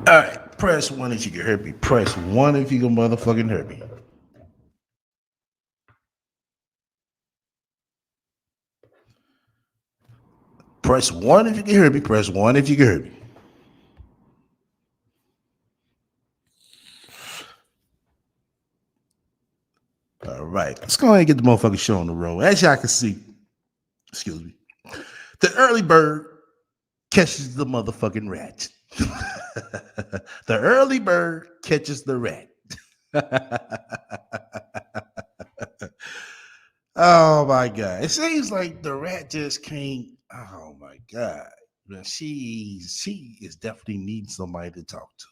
All right, press one if you can hear me. Press one if you can motherfucking hear me. Press one if you can hear me. Press one if you can hear me. All right, let's go ahead and get the motherfucking show on the road. As y'all can see, excuse me, the early bird catches the motherfucking rat. The early bird catches the rat. Oh my god! It seems like the rat just can't. Oh my god! Man, she is definitely needing somebody to talk to.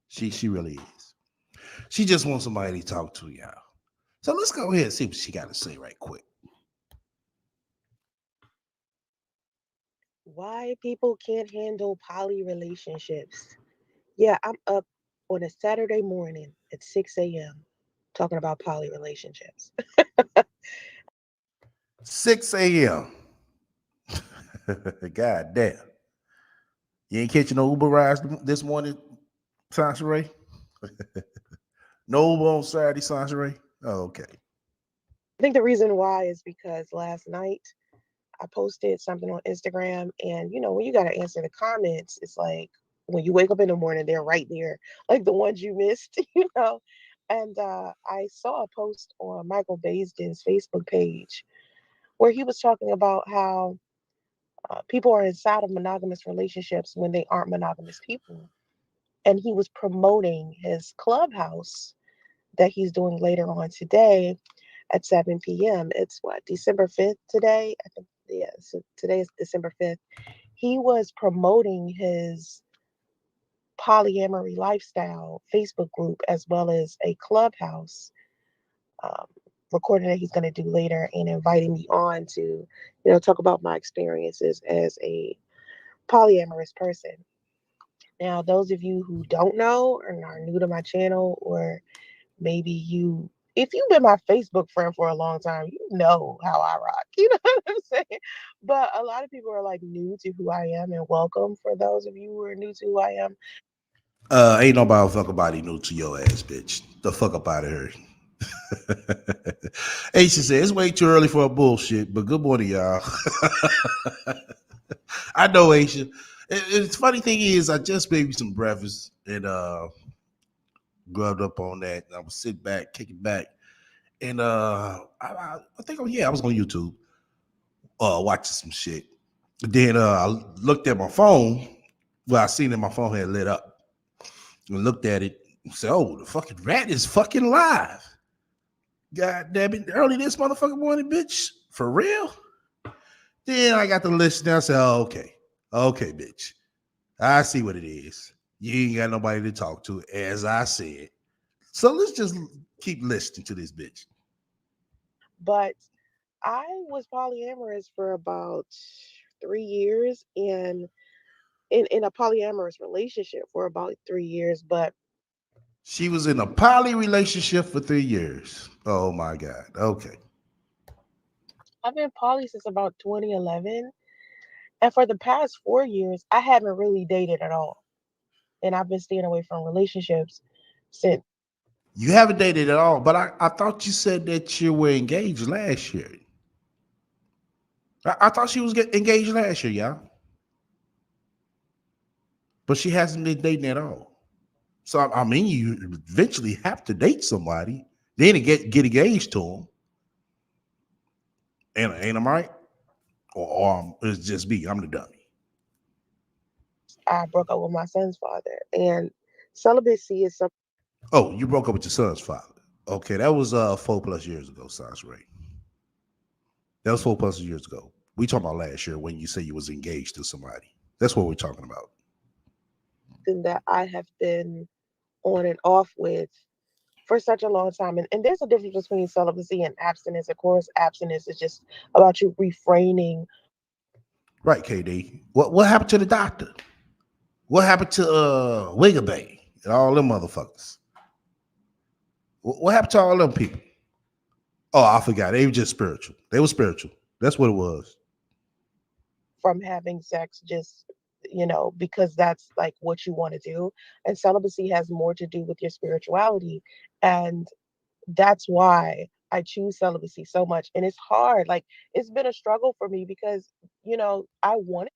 She really is. She just wants somebody to talk to, y'all. So let's go ahead and see what she got to say right quick. Why people can't handle poly relationships. Yeah, I'm up on a Saturday morning at 6 a.m. talking about poly relationships. 6 a.m. God damn. You ain't catching no Uber rides this morning, Sasha Ray? No Uber on Saturday, Sasha Ray? Oh, okay. I think the reason why is because last night I posted something on Instagram, and when you got to answer the comments, it's like when you wake up in the morning, they're right there, like the ones you missed, And I saw a post on Michael Baisden's Facebook page where he was talking about how people are inside of monogamous relationships when they aren't monogamous people. And he was promoting his clubhouse that he's doing later on today at 7 p.m. It's what, December 5th today? I think, yeah, so today is December 5th. He was promoting his polyamory lifestyle Facebook group as well as a clubhouse um, recording that he's going to do later and inviting me on to, talk about my experiences as a polyamorous person. Now, those of you who don't know and are new to my channel, or maybe if you've been my Facebook friend for a long time, you know how I rock. You know what I'm saying? But a lot of people are like new to who I am, and welcome for those of you who are new to who I am. Ain't nobody fucking body new to your ass, bitch. The fuck up out of here. Aisha said it's way too early for a bullshit, but good morning, y'all. I know, Aisha. It's funny thing is, I just made me some breakfast and grubbed up on that. I was sitting back, kicking back, and I think I was on YouTube, watching some shit. Then I looked at my phone. Well, I seen that my phone had lit up. And looked at it and said, "Oh, the fucking rat is fucking live." God damn it, early this motherfucking morning, bitch. For real? Then I got the list and I said, oh, okay. Okay, bitch. I see what it is. You ain't got nobody to talk to, as I said. So let's just keep listening to this bitch. But I was polyamorous for about 3 years, and in a polyamorous relationship for about 3 years. But She was in a poly relationship for 3 years. Oh my God. Okay. I've been poly since about 2011. And for the past 4 years, I haven't really dated at all. And I've been staying away from relationships since. You haven't dated at all, but I thought you said that you were engaged last year. I thought she was engaged last year, y'all. But she hasn't been dating at all. So I mean, you eventually have to date somebody, then to get engaged to them. And ain't I'm right? Or it's just me. I'm the dummy. I broke up with my son's father. And celibacy is something. Oh, you broke up with your son's father. Okay, that was 4+ years ago, Sasha Ray. That was 4+ years ago. We talking about last year when you say you was engaged to somebody. That's what we're talking about. That I have been on and off with for such a long time. And there's a difference between celibacy and abstinence. Of course, abstinence is just about you refraining. Right, KD. What happened to the doctor? What happened to Wigga Bay and all them motherfuckers? What happened to all them people? Oh, I forgot. They were just spiritual. They were spiritual. That's what it was. from having sex just because that's like what you want to do, and celibacy has more to do with your spirituality. And that's why I choose celibacy so much. And it's hard, like it's been a struggle for me because I wanted.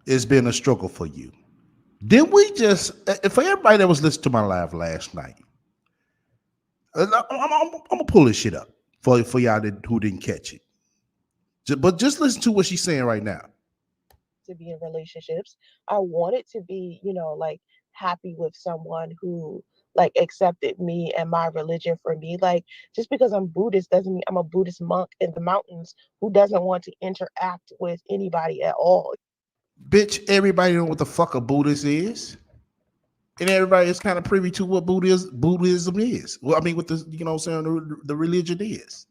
It's been a struggle for you. Did we just, for everybody that was listening to my live last night, I'm gonna pull this shit up for y'all who didn't catch it. But just listen to what she's saying right now. To be in relationships. I wanted to be, like happy with someone who like accepted me and my religion for me. Like just because I'm Buddhist doesn't mean I'm a Buddhist monk in the mountains who doesn't want to interact with anybody at all. Bitch, everybody know what the fuck a Buddhist is. And everybody is kind of privy to what Buddhism is. Well, I mean, what the you know what I'm saying the religion is.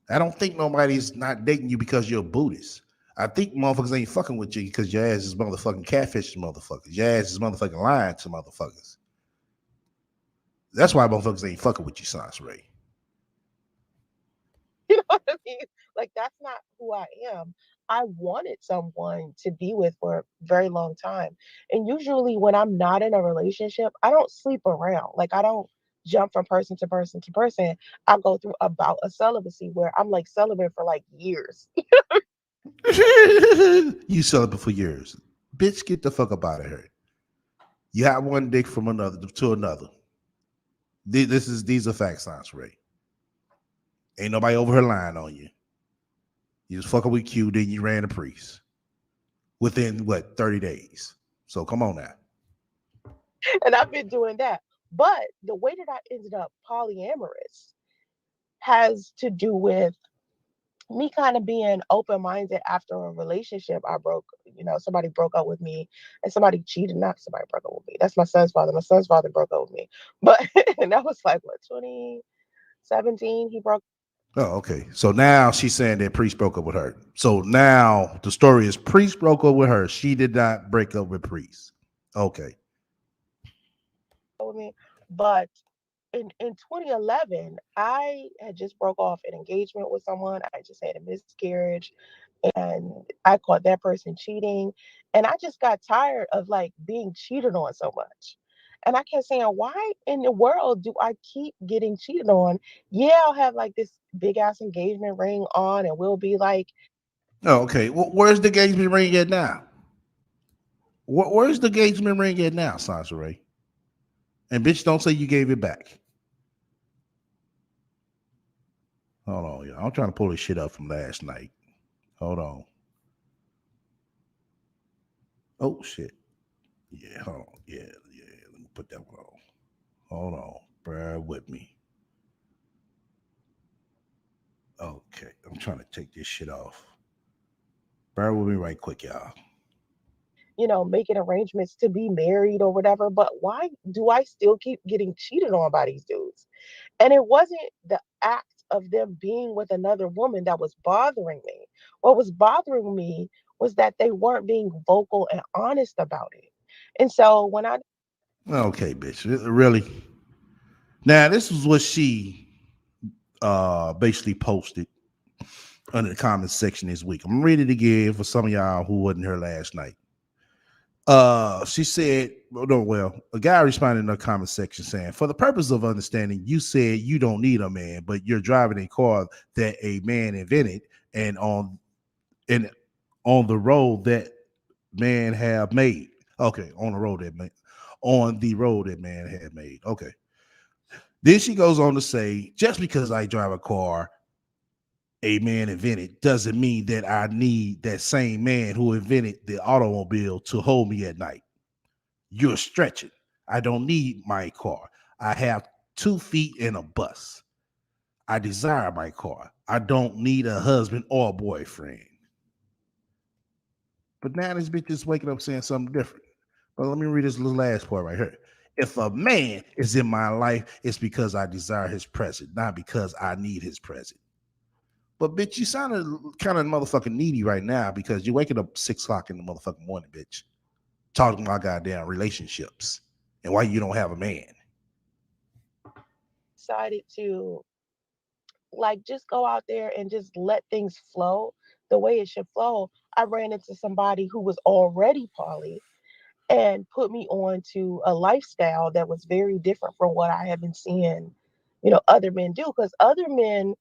I don't think nobody's not dating you because you're a Buddhist. I think motherfuckers ain't fucking with you because your ass is motherfucking catfishing motherfuckers. Your ass is motherfucking lying to motherfuckers. That's why motherfuckers ain't fucking with you, Sans Ray. You know what I mean? Like that's not who I am. I wanted someone to be with for a very long time. And usually when I'm not in a relationship, I don't sleep around. Like I don't jump from person to person to person. I go through about a celibacy where I'm like celibate for like years. You celibate for years. Bitch, get the fuck up out of here. You have one dick from another to another. These are facts, Sans Ray. Ain't nobody over her lying on you. You was fucking with Q, then you ran a priest within what 30 days. So come on now. And I've been doing that. But the way that I ended up polyamorous has to do with me kind of being open minded after a relationship I broke. Somebody broke up with me and somebody cheated. Not somebody broke up with me. That's my son's father. My son's father broke up with me. But, and that was like, what, 2017? He broke. Oh, okay. So now she's saying that Priest broke up with her. So now the story is Priest broke up with her. She did not break up with Priest. Okay. Up with me. But in 2011, I had just broke off an engagement with someone. I just had a miscarriage and I caught that person cheating. And I just got tired of like being cheated on so much. And I kept saying, why in the world do I keep getting cheated on? Yeah, I'll have like this big ass engagement ring on and we'll be like, Oh, okay. Well, where's the engagement ring at now? Where's the engagement ring at now, Sasha Ray? And bitch, don't say you gave it back. Hold on, y'all. I'm trying to pull this shit up from last night. Hold on. Oh shit. Yeah, hold on. Yeah. Let me put that one on. Hold on. Bear with me. Okay. I'm trying to take this shit off. Bear with me right quick, y'all. making arrangements to be married or whatever. But why do I still keep getting cheated on by these dudes? And it wasn't the act of them being with another woman that was bothering me. What was bothering me was that they weren't being vocal and honest about it. And so when I Okay, bitch. Really? Now, this is what she basically posted under the comment section this week. I'm ready to give for some of y'all who wasn't here last night. She said, well, a guy responded in the comment section saying, for the purpose of understanding, you said you don't need a man, but you're driving a car that a man invented and on the road that man have made. Okay, on the road that man had made. Okay. Then she goes on to say, just because I drive a car a man invented doesn't mean that I need that same man who invented the automobile to hold me at night. You're stretching. I don't need my car. I have 2 feet and a bus. I desire my car. I don't need a husband or a boyfriend. But now this bitch is waking up saying something different. But let me read this little last part right here. If a man is in my life, it's because I desire his presence, not because I need his presence. But bitch, you sounded kind of motherfucking needy right now because you're waking up 6 o'clock in the motherfucking morning, bitch. talking about goddamn relationships and why you don't have a man. Decided to like just go out there and just let things flow the way it should flow. I ran into somebody who was already poly and put me on to a lifestyle that was very different from what I had been seeing, other men do. Because other men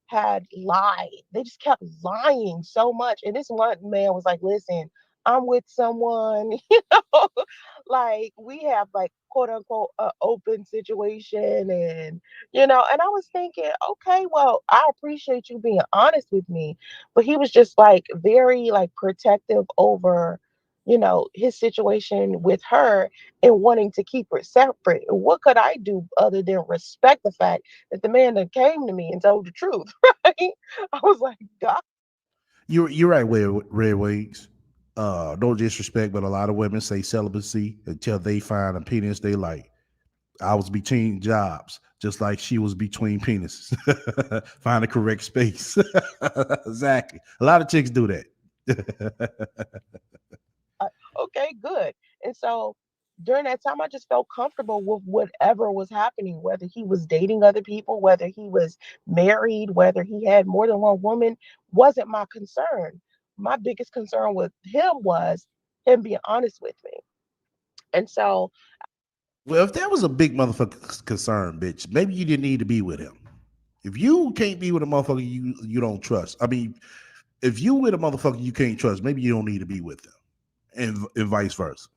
had lied. They just kept lying so much. And this one man was like, listen, I'm with someone, like we have like quote unquote open situation and I was thinking, okay, well, I appreciate you being honest with me. But he was just like very like protective over his situation with her and wanting to keep her separate. What could I do other than respect the fact that the man that came to me and told the truth, right? I was like, God. You're right, Red Wings. No disrespect, but a lot of women say celibacy until they find a penis they like. I was between jobs, just like she was between penises. Find the correct space. Exactly. A lot of chicks do that. Okay, good. And so during that time, I just felt comfortable with whatever was happening, whether he was dating other people, whether he was married, whether he had more than one woman, wasn't my concern. My biggest concern with him was him being honest with me. And so, Well, if that was a big motherfucker concern, bitch, maybe you didn't need to be with him. If you can't be with a motherfucker you don't trust, I mean, if you with a motherfucker you can't trust, maybe you don't need to be with them, and vice versa.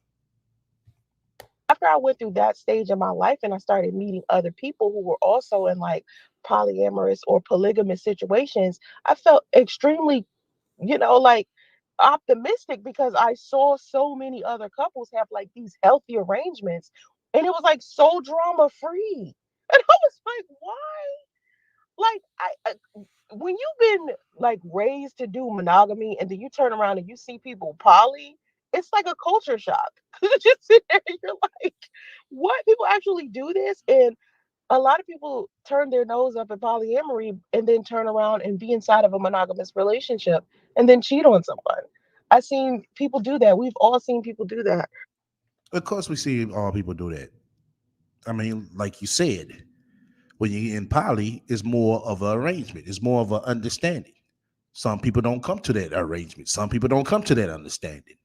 after I went through that stage of my life and I started meeting other people who were also in like polyamorous or polygamous situations, I felt extremely, like optimistic because I saw so many other couples have like these healthy arrangements and it was like so drama free. And I was like, why? Like when you've been like raised to do monogamy and then you turn around and you see people poly, it's like a culture shock. You just sit there and you're like, what? People actually do this? And a lot of people turn their nose up at polyamory and then turn around and be inside of a monogamous relationship and then cheat on someone. I've seen people do that. We've all seen people do that. Of course, we see all people do that. I mean, like you said, when you're in poly, it's more of an arrangement. It's more of an understanding. Some people don't come to that arrangement. Some people don't come to that understanding.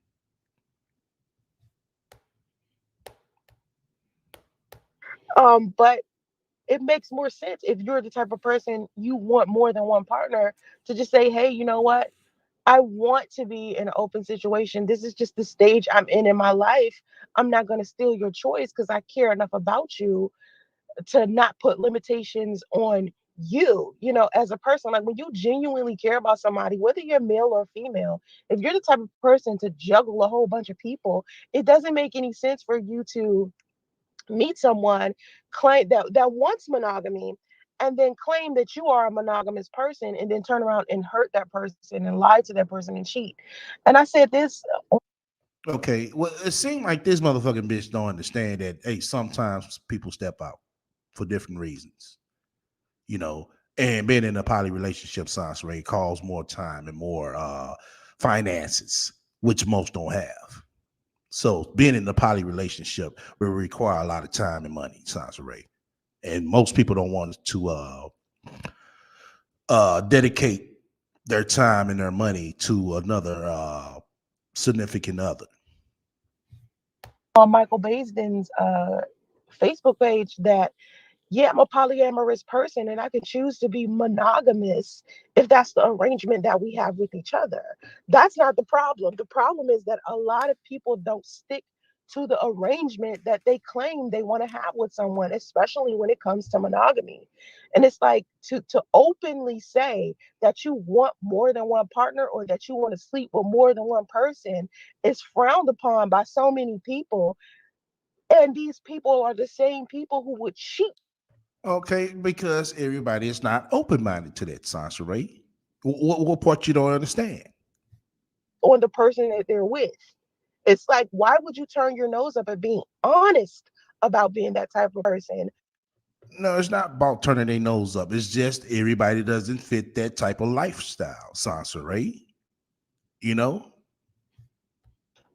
But it makes more sense if you're the type of person you want more than one partner to just say, hey, you know what? I want to be in an open situation. This is just the stage I'm in my life. I'm not going to steal your choice because I care enough about you to not put limitations on you, as a person. Like when you genuinely care about somebody, whether you're male or female, if you're the type of person to juggle a whole bunch of people, it doesn't make any sense for you to meet someone claim that wants monogamy and then claim that you are a monogamous person and then turn around and hurt that person and lie to that person and cheat. And I said this. Okay, well, it seemed like this motherfucking bitch don't understand that. Hey, sometimes people step out for different reasons, you know. And being in a poly relationship, science rate calls more time and more finances, which most don't have. So being in a poly relationship will require a lot of time and money, science rate, and most people don't want to dedicate their time and their money to another significant other. On Michael Baisden's Facebook page that, yeah, I'm a polyamorous person and I can choose to be monogamous if that's the arrangement that we have with each other. That's not the problem. The problem is that a lot of people don't stick to the arrangement that they claim they want to have with someone, especially when it comes to monogamy. And it's like to openly say that you want more than one partner or that you want to sleep with more than one person is frowned upon by so many people. And these people are the same people who would cheat Okay, because everybody is not open minded to that, Sasha Ray. What part you don't understand? on the person that they're with. It's like, why would you turn your nose up at being honest about being that type of person No, it's not about turning their nose up. It's just everybody doesn't fit that type of lifestyle, Sasha Ray. You know?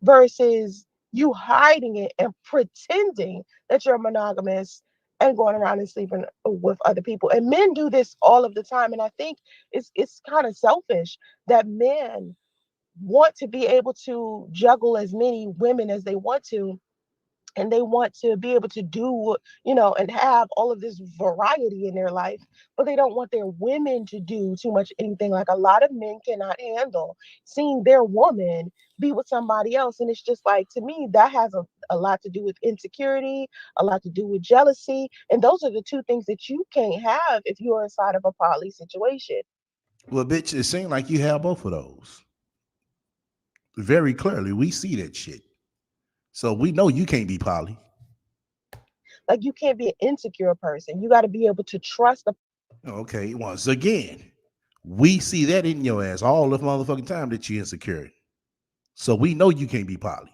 versus You hiding it and pretending that you're monogamous and going around and sleeping with other people. And men do this all of the time. And I think it's kind of selfish that men want to be able to juggle as many women as they want to, and they want to be able to do, and have all of this variety in their life, but they don't want their women to do too much anything. Like, a lot of men cannot handle seeing their woman be with somebody else. And it's just like, to me, that has a lot to do with insecurity, a lot to do with jealousy. And those are the two things that you can't have if you're inside of a poly situation. Well, bitch, it seems like you have both of those. Very clearly, we see that shit. So we know you can't be poly. Like, you can't be an insecure person. You got to be able to trust the Okay, once again, we see that in your ass all the motherfucking time that you insecure. So we know you can't be poly.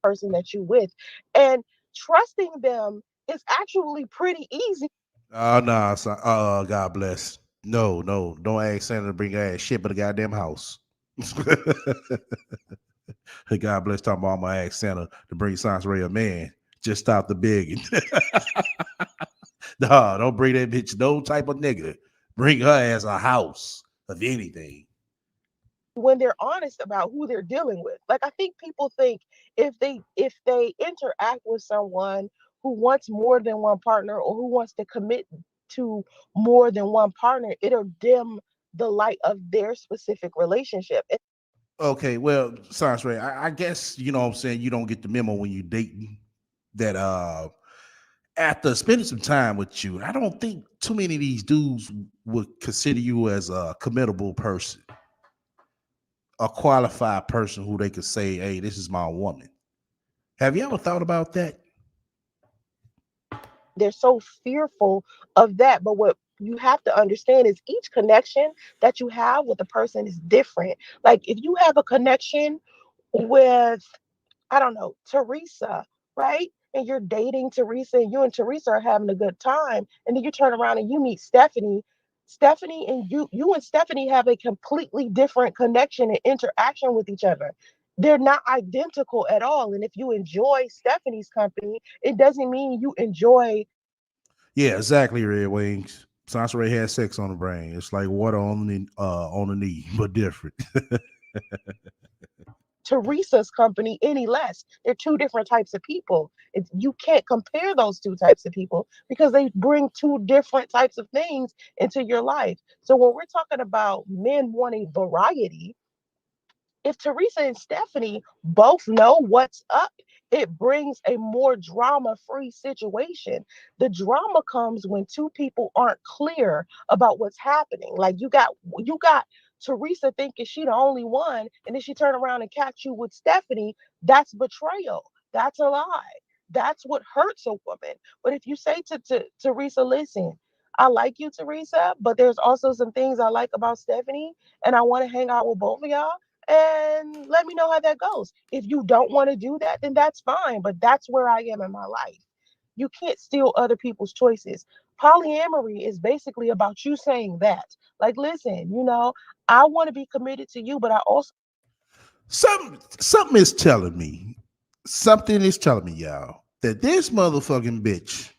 person that you with. And trusting them is actually pretty easy. Oh no, son. God bless. No, no, don't ask Santa to bring her ass shit but a goddamn house. God bless talking about my ask Santa to bring Science Ray a man. Just stop the begging. No, don't bring that bitch no type of nigga. Bring her ass a house of anything. When they're honest about who they're dealing with. Like, I think people think if they interact with someone who wants more than one partner, or who wants to commit to more than one partner, it'll dim the light of their specific relationship. Okay, well, Science Ray, I guess you know what I'm saying you don't get the memo when you dating that after spending some time with you, I don't think too many of these dudes would consider you as a committable person, a qualified person who they could say, hey, this is my woman. Have you ever thought about that? They're so fearful of that. But what you have to understand is each connection that you have with a person is different. Like, if you have a connection with, I don't know, Teresa, right? And you're dating Teresa, and you and Teresa are having a good time. And then you turn around and you meet Stephanie. Stephanie and you and Stephanie have a completely different connection and interaction with each other. They're not identical at all. And if you enjoy Stephanie's company, it doesn't mean you enjoy Yeah, exactly, Red Wings. Science Ray has sex on the brain. It's like water on the knee, but different. Teresa's company any less. They're two different types of people. You can't compare those two types of people because they bring two different types of things into your life. So when we're talking about men wanting variety, if Teresa and Stephanie both know what's up, it brings a more drama free situation. The drama comes when two people aren't clear about what's happening. Like, you got Teresa thinking she the only one, and then she turn around and catch you with Stephanie. That's betrayal. That's a lie. That's what hurts a woman. But if you say to Teresa, listen, I like you, Teresa, but there's also some things I like about Stephanie, and I want to hang out with both of y'all, and let me know how that goes. If you don't want to do that, then that's fine. But that's where I am in my life. You can't steal other people's choices. Polyamory is basically about you saying that. Like, listen, I want to be committed to you, but I also Something is telling me, something is telling me, y'all, that this motherfucking bitch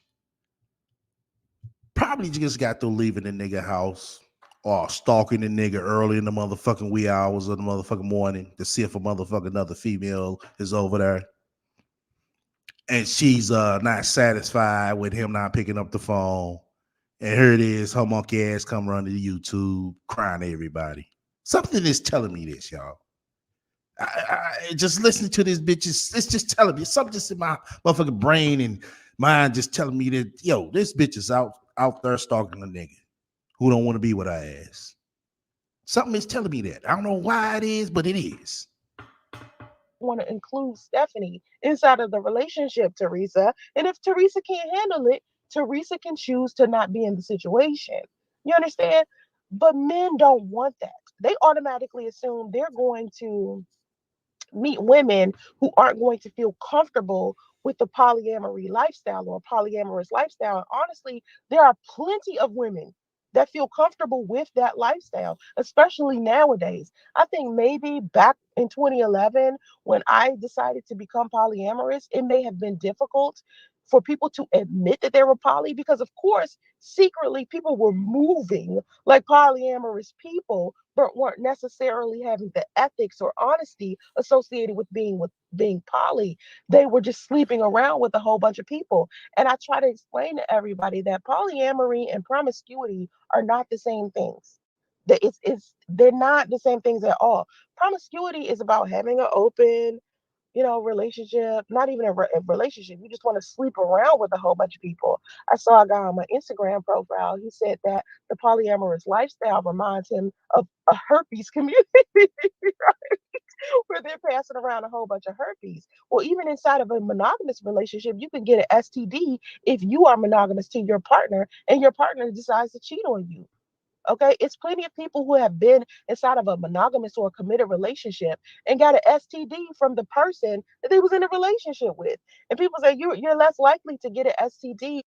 probably just got through leaving the nigga house or stalking the nigga early in the motherfucking wee hours of the motherfucking morning to see if a motherfucking another female is over there. And she's not satisfied with him not picking up the phone. And here it is, her monkey ass come running to YouTube crying to everybody. Something is telling me this, y'all. Just listening to this bitch, it's just telling me something just in my motherfucking brain and mind just telling me that, yo, this bitch is out there stalking a nigga who don't want to be with her ass. Something is telling me that. I don't know why it is, but it is. want to include Stephanie inside of the relationship, Teresa. And if Teresa can't handle it, Teresa can choose to not be in the situation. You understand? But men don't want that. They automatically assume they're going to meet women who aren't going to feel comfortable with the polyamory lifestyle or polyamorous lifestyle. And honestly, there are plenty of women. that feel comfortable with that lifestyle, especially nowadays. I think maybe back in 2011, when I decided to become polyamorous, it may have been difficult for people to admit that they were poly because, of course, secretly people were moving like polyamorous people, but weren't necessarily having the ethics or honesty associated with being poly. They were just sleeping around with a whole bunch of people. And I try to explain to everybody that polyamory and promiscuity are not the same things. That they're not the same things at all. Promiscuity is about having an open, relationship, not even a relationship. You just want to sleep around with a whole bunch of people. I saw a guy on my Instagram profile. He said that the polyamorous lifestyle reminds him of a herpes community where they're passing around a whole bunch of herpes. Well, even inside of a monogamous relationship, you can get an STD if you are monogamous to your partner and your partner decides to cheat on you. Okay, it's plenty of people who have been inside of a monogamous or a committed relationship and got an STD from the person that they was in a relationship with. And people say you're less likely to get an STD.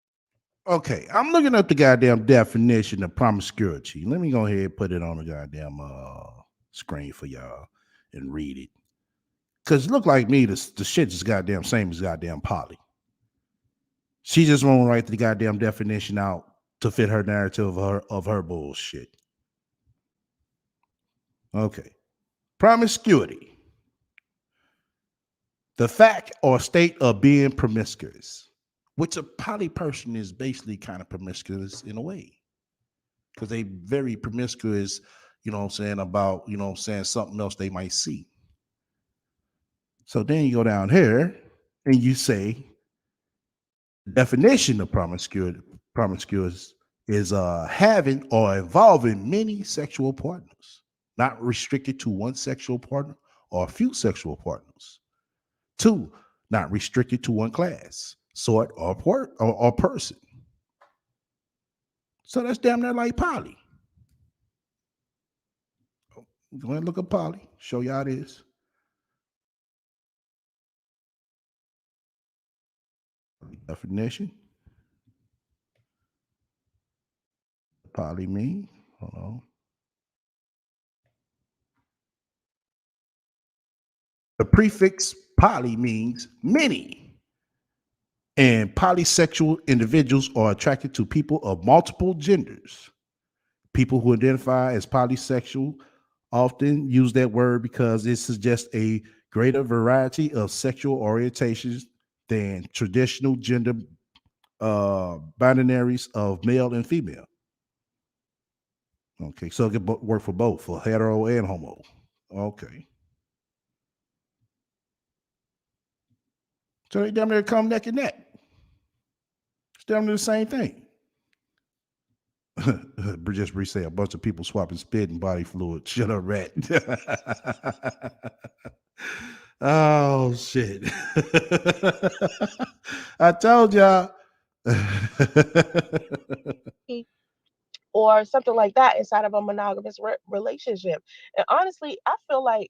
Okay, I'm looking up the goddamn definition of promiscuity. Let me go ahead and put it on the goddamn screen for y'all and read it. Cause it look like me, the shit is goddamn same as goddamn Polly. She just won't write the goddamn definition out to fit her narrative of her bullshit. Okay. Promiscuity. The fact or state of being promiscuous, which a poly person is basically kind of promiscuous in a way. Because they very promiscuous, you know what I'm saying, about, you know what I'm saying, something else they might see. So then you go down here and you say the definition of promiscuous is having or involving many sexual partners, not restricted to one sexual partner or a few sexual partners. Two, not restricted to one class, sort, or person. So that's damn near like poly. Go ahead and look up poly. Show y'all this. Definition. Poly mean. Hold on. The prefix poly means many. And polysexual individuals are attracted to people of multiple genders. People who identify as polysexual often use that word because it suggests a greater variety of sexual orientations than traditional gender binaries of male and female. Okay, so it can work for both, for hetero and homo. Okay. So they damn near come neck and neck. It's damn near the same thing. Just Bree say a bunch of people swapping spit and body fluid. Shut up, rat. Oh shit. I told y'all. Or something like that inside of a monogamous relationship. And honestly, I feel like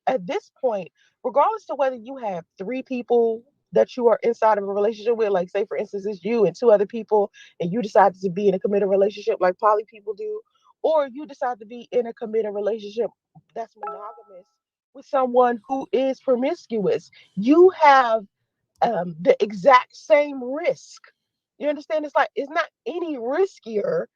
at this point, regardless to whether you have three people that you are inside of a relationship with, like say for instance, it's you and two other people, and you decide to be in a committed relationship like poly people do, or you decide to be in a committed relationship that's monogamous with someone who is promiscuous, you have the exact same risk. You understand? It's like it's not any riskier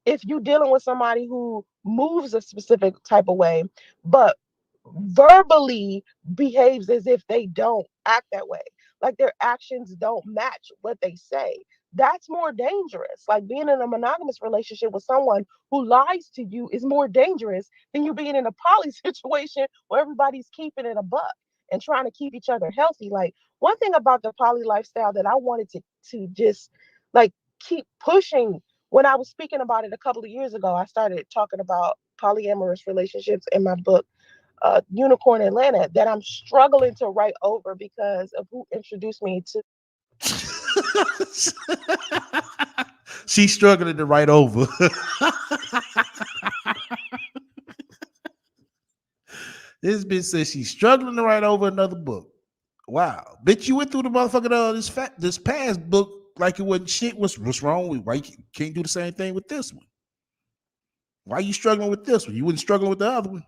if you're dealing with somebody who moves a specific type of way, but verbally behaves as if they don't act that way, like their actions don't match what they say, that's more dangerous. Like being in a monogamous relationship with someone who lies to you is more dangerous than you being in a poly situation where everybody's keeping it a buck and trying to keep each other healthy. Like one thing about the poly lifestyle that I wanted to just like keep pushing, when I was speaking about it a couple of years ago, I started talking about polyamorous relationships in my book, Unicorn Atlanta, that I'm struggling to write over because of who introduced me to. She's struggling to write over. This bitch says she's struggling to write over another book. Wow, bitch, you went through the motherfucking this past book like it wasn't shit. What's wrong with why you can't do the same thing with this one? Why are you struggling with this one? You wasn't struggling with the other one.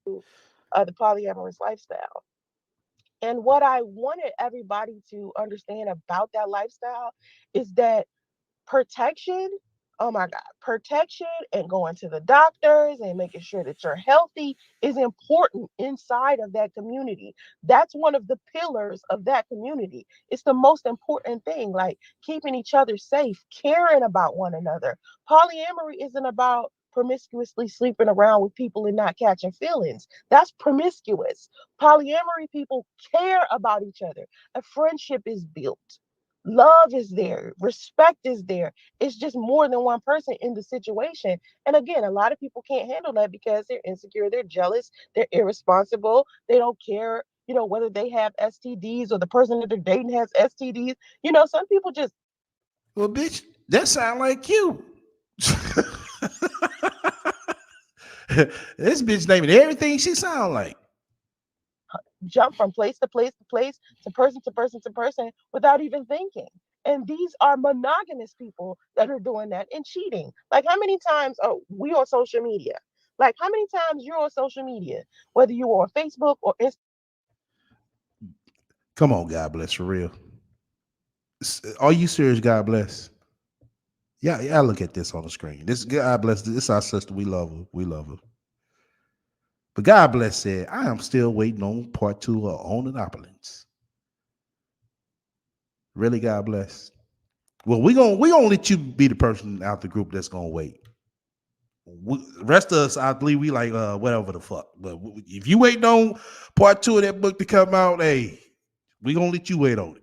The polyamorous lifestyle. And what I wanted everybody to understand about that lifestyle is that protection, oh my God, protection and going to the doctors and making sure that you're healthy is important inside of that community. That's one of the pillars of that community. It's the most important thing, like keeping each other safe, caring about one another. Polyamory isn't about promiscuously sleeping around with people and not catching feelings. That's promiscuous. Polyamory people care about each other. A friendship is built. Love is there, respect is there. It's just more than one person in the situation. And again, a lot of people can't handle that because they're insecure, they're jealous, they're irresponsible, they don't care, whether they have STDs or the person that they're dating has STDs. Some people just Well, bitch, that sound like you. This bitch naming everything she sound like. jump from place to place to place, to person to person to person without even thinking. And these are monogamous people that are doing that and cheating. Like, how many times are we on social media? Like, how many times you're on social media, whether you're on Facebook or Instagram? Come on, God bless for real. Are you serious? God bless. Yeah, yeah. Look at this on the screen. This God bless. This is our sister. We love her. We love her. But God bless said, I am still waiting on part 2 of Owning Opulence. Really, God bless. Well, we gonna let you be the person out the group that's gonna wait. Rest of us, I believe we like whatever the fuck. But if you waiting on part 2 of that book to come out, hey, we gonna let you wait on it.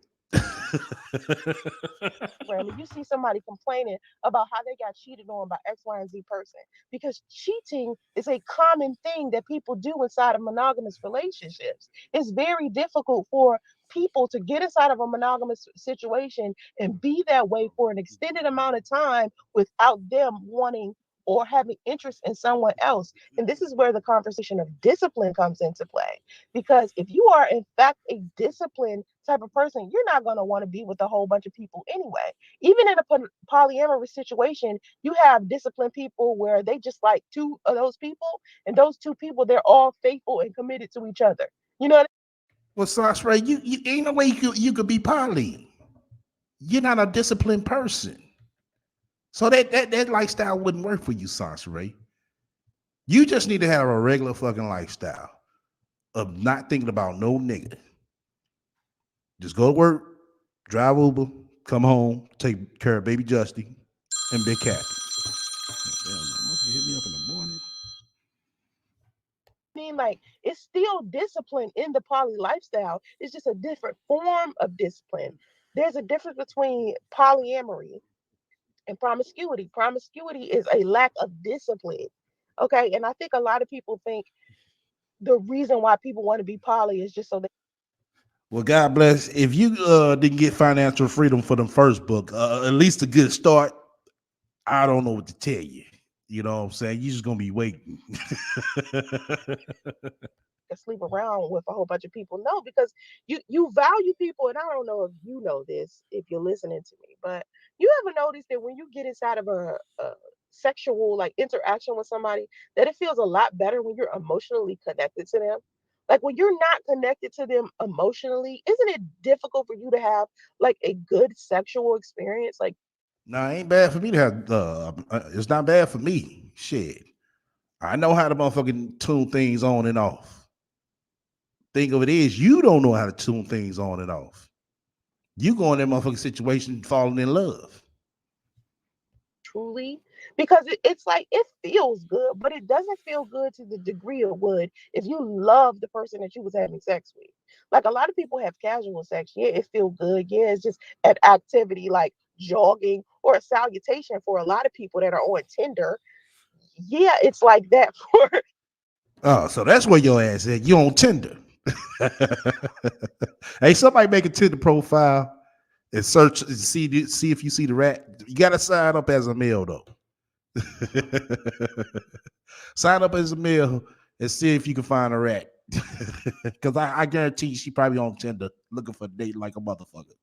And you see somebody complaining about how they got cheated on by X, Y, and Z person, because cheating is a common thing that people do inside of monogamous relationships. It's very difficult for people to get inside of a monogamous situation and be that way for an extended amount of time without them wanting or having interest in someone else. And this is where the conversation of discipline comes into play. Because if you are, in fact, a disciplined type of person, you're not going to want to be with a whole bunch of people anyway. Even in a polyamorous situation, you have disciplined people where they just like two of those people, and those two people, they're all faithful and committed to each other. You know what Well, Sauce Ray, you ain't no way you could be poly. You're not a disciplined person. So that lifestyle wouldn't work for you, Sauce Ray. You just need to have a regular fucking lifestyle of not thinking about no nigga. Just go to work, drive Uber, come home, take care of baby Justy and Big Cat. Damn, motherfucker hit me up in the morning. I mean? Like, it's still discipline in the poly lifestyle. It's just a different form of discipline. There's a difference between polyamory and promiscuity. Promiscuity is a lack of discipline. Okay. And I think a lot of people think the reason why people want to be poly is just so they Well, God bless. If you didn't get financial freedom for the first book, at least a good start. I don't know what to tell you. You know what I'm saying? You're just gonna be waiting. can sleep around with a whole bunch of people. No, because you value people, and I don't know if you know this if you're listening to me, but you ever notice that when you get inside of a sexual like interaction with somebody, that it feels a lot better when you're emotionally connected to them? Like when you're not connected to them emotionally, isn't it difficult for you to have like a good sexual experience? Like, No, it ain't bad for me to have. It's not bad for me. Shit, I know how to motherfucking tune things on and off. Think of it is you don't know how to tune things on and off. You go in that motherfucking situation falling in love. truly, because it's like it feels good, but it doesn't feel good to the degree it would if you love the person that you was having sex with. Like, a lot of people have casual sex, yeah, it feels good, yeah, it's just an activity like jogging or a salutation. For a lot of people that are on Tinder, yeah, it's like that for Oh, so that's where your ass at. You on Tinder. Hey, somebody make a Tinder profile and search and see if you see the rat. You gotta sign up as a male though. Sign up as a male and see if you can find a rat. Because I guarantee she probably on Tinder looking for a date like a motherfucker.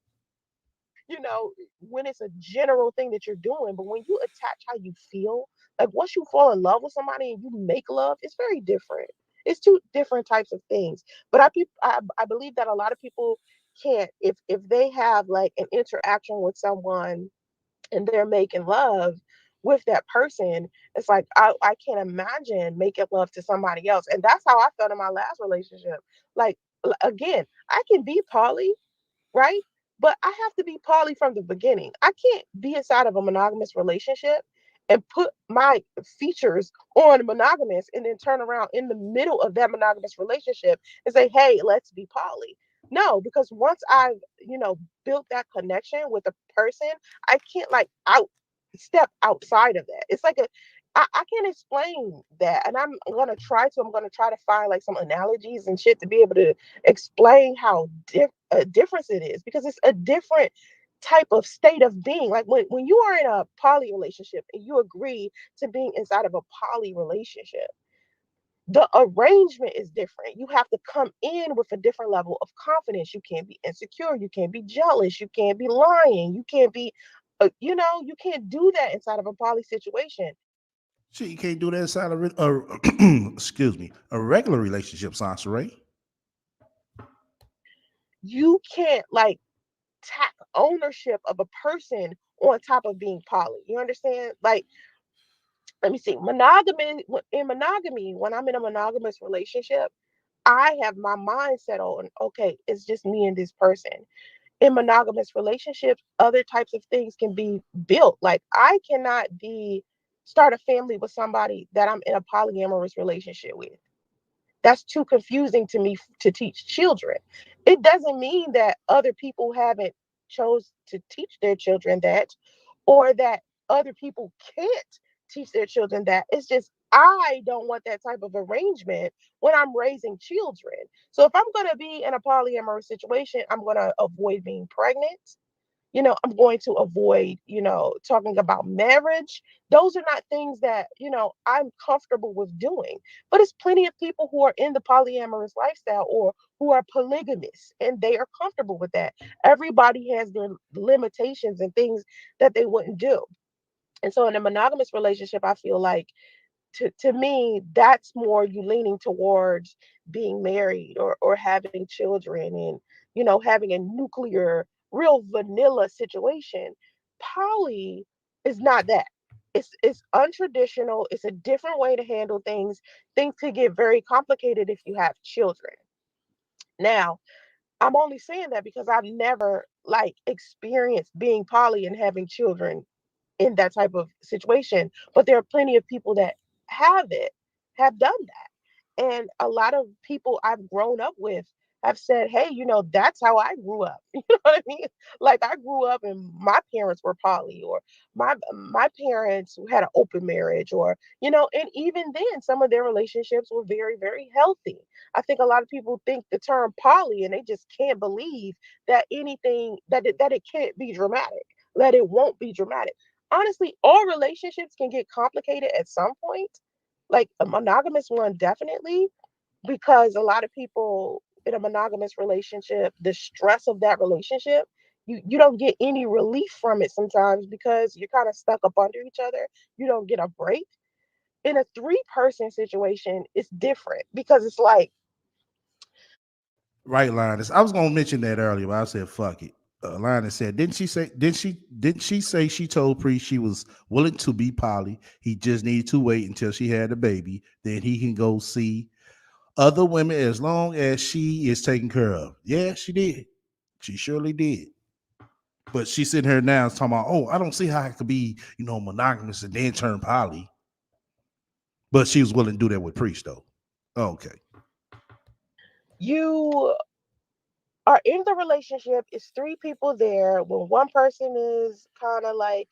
you know, when it's a general thing that you're doing. But when you attach how you feel, like once you fall in love with somebody and you make love, it's very different. It's two different types of things. But I believe that a lot of people can't, if they have like an interaction with someone and they're making love with that person, it's like I can't imagine making love to somebody else. And that's how I felt in my last relationship. Like again, I can be poly, right? But I have to be poly from the beginning. I can't be inside of a monogamous relationship and put my features on monogamous and then turn around in the middle of that monogamous relationship and say, hey, let's be poly. No, because once I've, built that connection with a person, I can't like out step outside of that. It's like I can't explain that. And I'm gonna try to find like some analogies and shit to be able to explain how difference it is, because it's a different type of state of being. Like when you are in a poly relationship and you agree to being inside of a poly relationship, the arrangement is different. You have to come in with a different level of confidence. You can't be insecure, you can't be jealous, you can't be lying, you can't be you can't do that inside of a poly situation. Shit, you can't do that inside of excuse me, a regular relationship, Sansa Ray. You can't like tack ownership of a person on top of being poly. You understand? Like, let me see. Monogamy, when I'm in a monogamous relationship, I have my mindset on, okay, it's just me and this person. In monogamous relationships, other types of things can be built. Like I cannot be start a family with somebody that I'm in a polyamorous relationship with. That's too confusing to me to teach children. It doesn't mean that other people haven't chose to teach their children that, or that other people can't teach their children that. It's just I don't want that type of arrangement when I'm raising children. So if I'm going to be in a polyamorous situation, I'm going to avoid being pregnant. I'm going to avoid, talking about marriage. Those are not things that, I'm comfortable with doing. But it's plenty of people who are in the polyamorous lifestyle or who are polygamous and they are comfortable with that. Everybody has their limitations and things that they wouldn't do. And so in a monogamous relationship, I feel like to me, that's more you leaning towards being married or having children and, having a nuclear, real vanilla situation. Poly is not that. It's untraditional. It's a different way to handle things. Things could get very complicated if you have children. Now, I'm only saying that because I've never like experienced being poly and having children in that type of situation. But there are plenty of people that have done that. And a lot of people I've grown up with have said, hey, that's how I grew up. You know what I mean? Like I grew up and my parents were poly, or my parents had an open marriage, or, and even then some of their relationships were very, very healthy. I think a lot of people think the term poly and they just can't believe that anything that it can't be dramatic, that it won't be dramatic. Honestly, all relationships can get complicated at some point. Like a monogamous one, definitely, because a lot of people in a monogamous relationship, the stress of that relationship, you don't get any relief from it sometimes because you're kind of stuck up under each other. You don't get a break. In a three-person situation, it's different because it's like, Right, Linus. I was gonna mention that earlier, but I said fuck it. Linus said, didn't she say she told Priest she was willing to be poly? He just needed to wait until she had a baby, then he can go see other women as long as she is taken care of. Yeah, she did. She surely did. But she's sitting here now talking about, oh, I don't see how I could be, monogamous and then turn poly. But she was willing to do that with Priest though. Okay. you are in the relationship, it's three people there. When one person is kind of like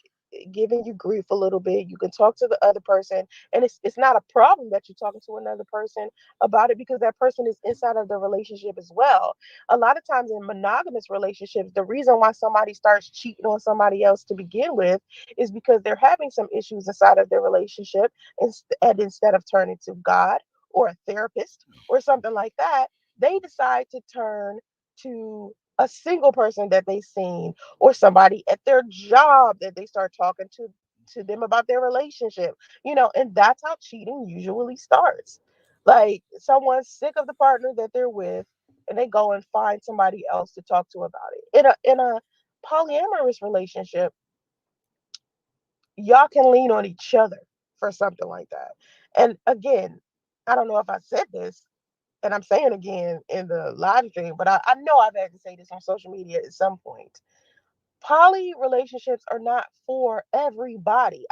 giving you grief a little bit, you can talk to the other person, and it's not a problem that you're talking to another person about it because that person is inside of the relationship as well. A lot of times in monogamous relationships, the reason why somebody starts cheating on somebody else to begin with is because they're having some issues inside of their relationship, and instead of turning to God or a therapist or something like that, they decide to turn to a single person that they seen, or somebody at their job that they start talking to them about their relationship, and that's how cheating usually starts. Like, someone's sick of the partner that they're with, and they go and find somebody else to talk to about it. In a polyamorous relationship, y'all can lean on each other for something like that. And again, I don't know if I said this, and I'm saying again in the live stream, but I know I've had to say this on social media at some point. Poly relationships are not for everybody.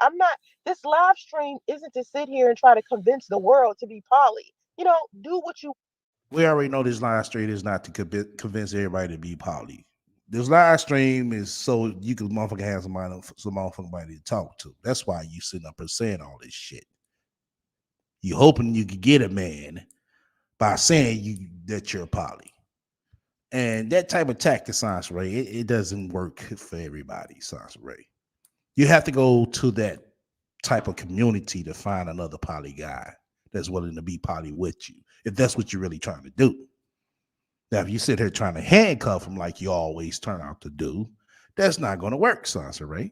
This live stream isn't to sit here and try to convince the world to be poly. Do what you We already know this live stream is not to convince everybody to be poly. This live stream is so you can motherfucking have some motherfucking to talk to. That's why you sitting up and saying all this shit. You hoping you could get a man by saying you that you're poly. And that type of tactic, Sansa Ray, it doesn't work for everybody, Sansa Ray. You have to go to that type of community to find another poly guy that's willing to be poly with you, if that's what you're really trying to do. Now, if you sit here trying to handcuff them like you always turn out to do, that's not going to work, Sansa Ray.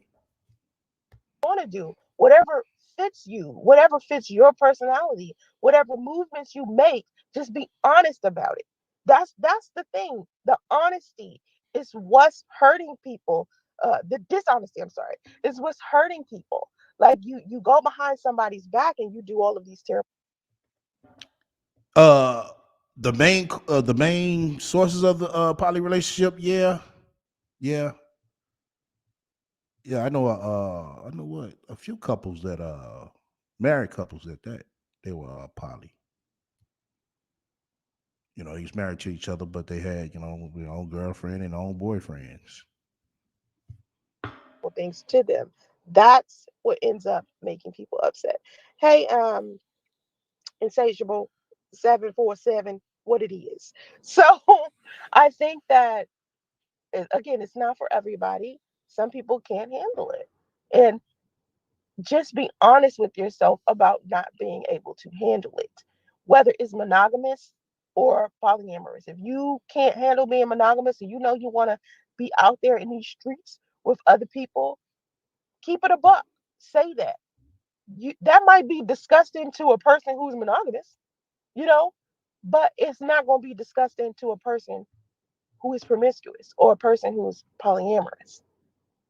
want to do, whatever fits you, whatever fits your personality, whatever movements you make, just be honest about it. That's the thing. The honesty is what's hurting people. The dishonesty, I'm sorry, is what's hurting people. Like, you go behind somebody's back and you do all of these terrible. Uh, the main sources of the poly relationship, yeah, yeah, yeah. I know what a few couples that married couples that they were poly. He's married to each other, but they had their own girlfriend and own boyfriends. Things to them. That's what ends up making people upset. Hey, insatiable 747, what it is. So I think that, again, it's not for everybody. Some people can't handle it. And just be honest with yourself about not being able to handle it, whether it's monogamous or polyamorous. If you can't handle being monogamous and you want to be out there in these streets with other people, keep it a buck. Say that. That might be disgusting to a person who's monogamous, you know, but it's not going to be disgusting to a person who is promiscuous or a person who's polyamorous.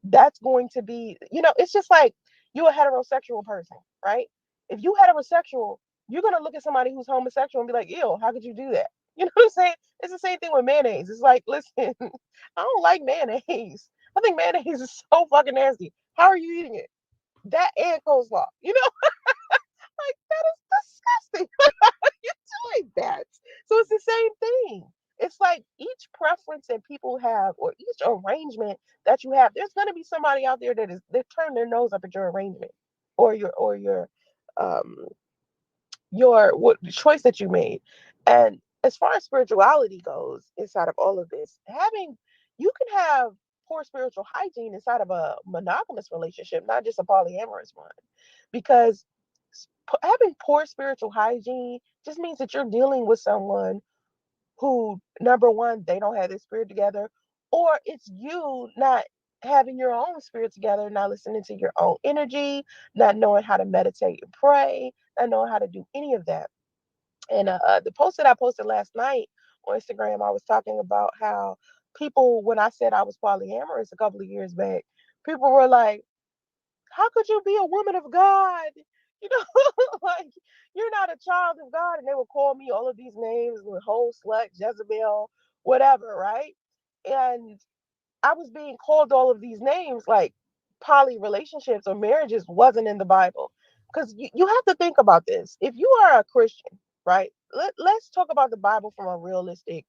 That's going to be, it's just like you're a heterosexual person, right? If you heterosexual, you're gonna look at somebody who's homosexual and be like, ew, how could you do that? You know what I'm saying? It's the same thing with mayonnaise. It's like, listen, I don't like mayonnaise. I think mayonnaise is so fucking nasty. How are you eating it? That and coleslaw. Like, that is disgusting. You doing that? So it's the same thing. It's like each preference that people have, or each arrangement that you have, there's going to be somebody out there they turn their nose up at your arrangement, or um what choice that you made. And as far as spirituality goes, inside of all of this, having you can have poor spiritual hygiene inside of a monogamous relationship, not just a polyamorous one, because having poor spiritual hygiene just means that you're dealing with someone who, number one, they don't have their spirit together, or it's you not having your own spirit together, not listening to your own energy, not knowing how to meditate and pray, not knowing how to do any of that. And the post that I posted last night on Instagram, I was talking about how people, when I said I was polyamorous a couple of years back, people were like, how could you be a woman of God? You know, like, you're not a child of God. And they would call me all of these names, with whole slut, Jezebel, whatever, right? And I was being called all of these names, like poly relationships or marriages wasn't in the Bible. Because you have to think about this. If you are a Christian, right? Let's talk about the Bible from a realistic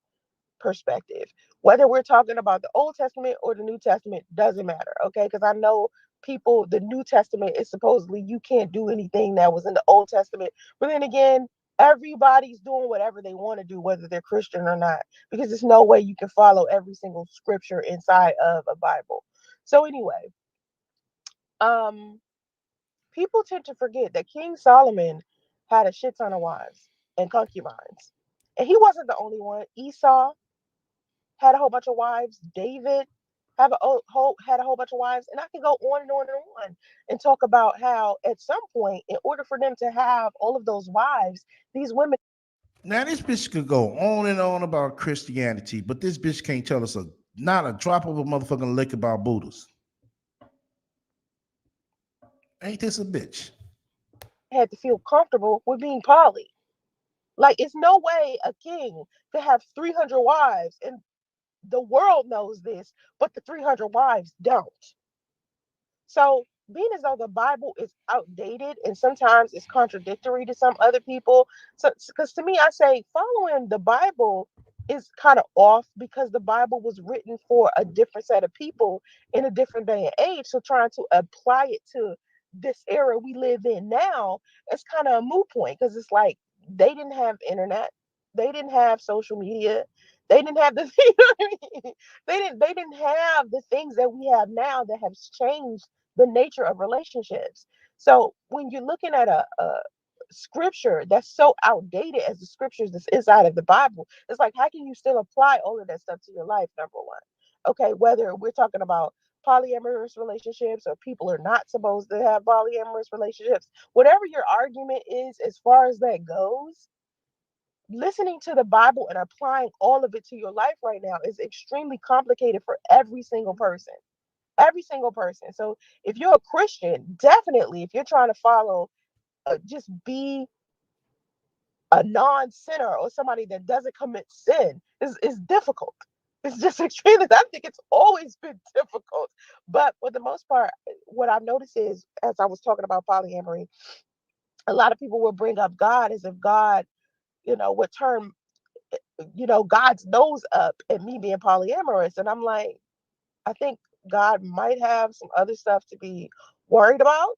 perspective. Whether we're talking about the Old Testament or the New Testament doesn't matter, okay? Because I know people, the New Testament is supposedly you can't do anything that was in the Old Testament. But then again, everybody's doing whatever they want to do, whether they're Christian or not, because there's no way you can follow every single scripture inside of a Bible. So anyway, um, people tend to forget that King Solomon had a shit ton of wives and concubines. And he wasn't the only one. Esau, had a whole bunch of wives. David had a whole bunch of wives, and I can go on and on and on and talk about how at some point, in order for them to have all of those wives, these women Now this bitch could go on and on about Christianity, but this bitch can't tell us not a drop of a motherfucking lick about Buddhists. Ain't this a bitch? had to feel comfortable with being poly. Like, it's no way a king could have 300 wives, and the world knows this, but the 300 wives don't. So, being as though the Bible is outdated and sometimes it's contradictory to some other people. So, because to me, I say following the Bible is kind of off because the Bible was written for a different set of people in a different day and age. So, trying to apply it to this era we live in now, it's kind of a moot point because it's like they didn't have internet, they didn't have social media, they didn't have the you know what I mean? They didn't have the things that we have now that have changed the nature of relationships. So when you're looking at a scripture that's so outdated as the scriptures that's inside of the Bible, it's like, how can you still apply all of that stuff to your life? Number one. Okay, whether we're talking about polyamorous relationships or people are not supposed to have polyamorous relationships, whatever your argument is, as far as that goes, listening to the Bible and applying all of it to your life right now is extremely complicated for every single person. Every single person. So if you're a Christian, definitely, if you're trying to follow, just be a non-sinner or somebody that doesn't commit sin, is difficult. It's just extremely. I think it's always been difficult. But for the most part, what I've noticed is, as I was talking about polyamory, a lot of people will bring up God as if God, would turn, God's nose up at me being polyamorous, and I'm like, I think God might have some other stuff to be worried about,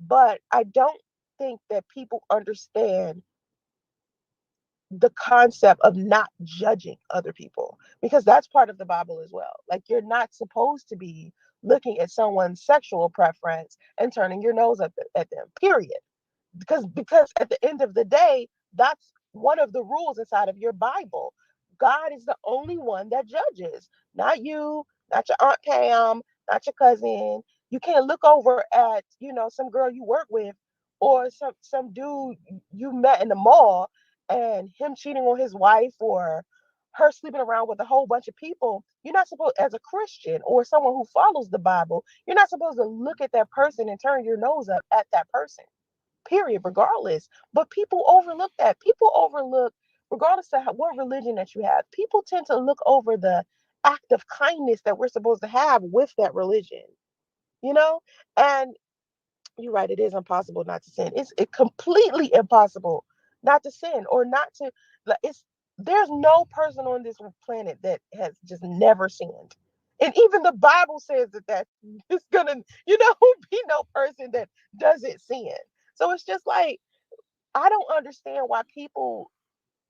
but I don't think that people understand the concept of not judging other people, because that's part of the Bible as well. Like, you're not supposed to be looking at someone's sexual preference and turning your nose at them, period. Because at the end of the day, that's one of the rules inside of your Bible. God is the only one that judges, not you, not your aunt Pam, not your cousin. You can't look over at, some girl you work with, or some dude you met in the mall, and him cheating on his wife, or her sleeping around with a whole bunch of people. You're not supposed, as a Christian or someone who follows the Bible, you're not supposed to look at that person and turn your nose up at that person, period, regardless. But people overlook that. People overlook, regardless of what religion that you have, people tend to look over the act of kindness that we're supposed to have with that religion, you know? And you're right, it is impossible not to sin. It's completely impossible not to sin, or not to, like, there's no person on this planet that has just never sinned. And even the Bible says that it's gonna, be no person that doesn't sin. So it's just like, I don't understand why people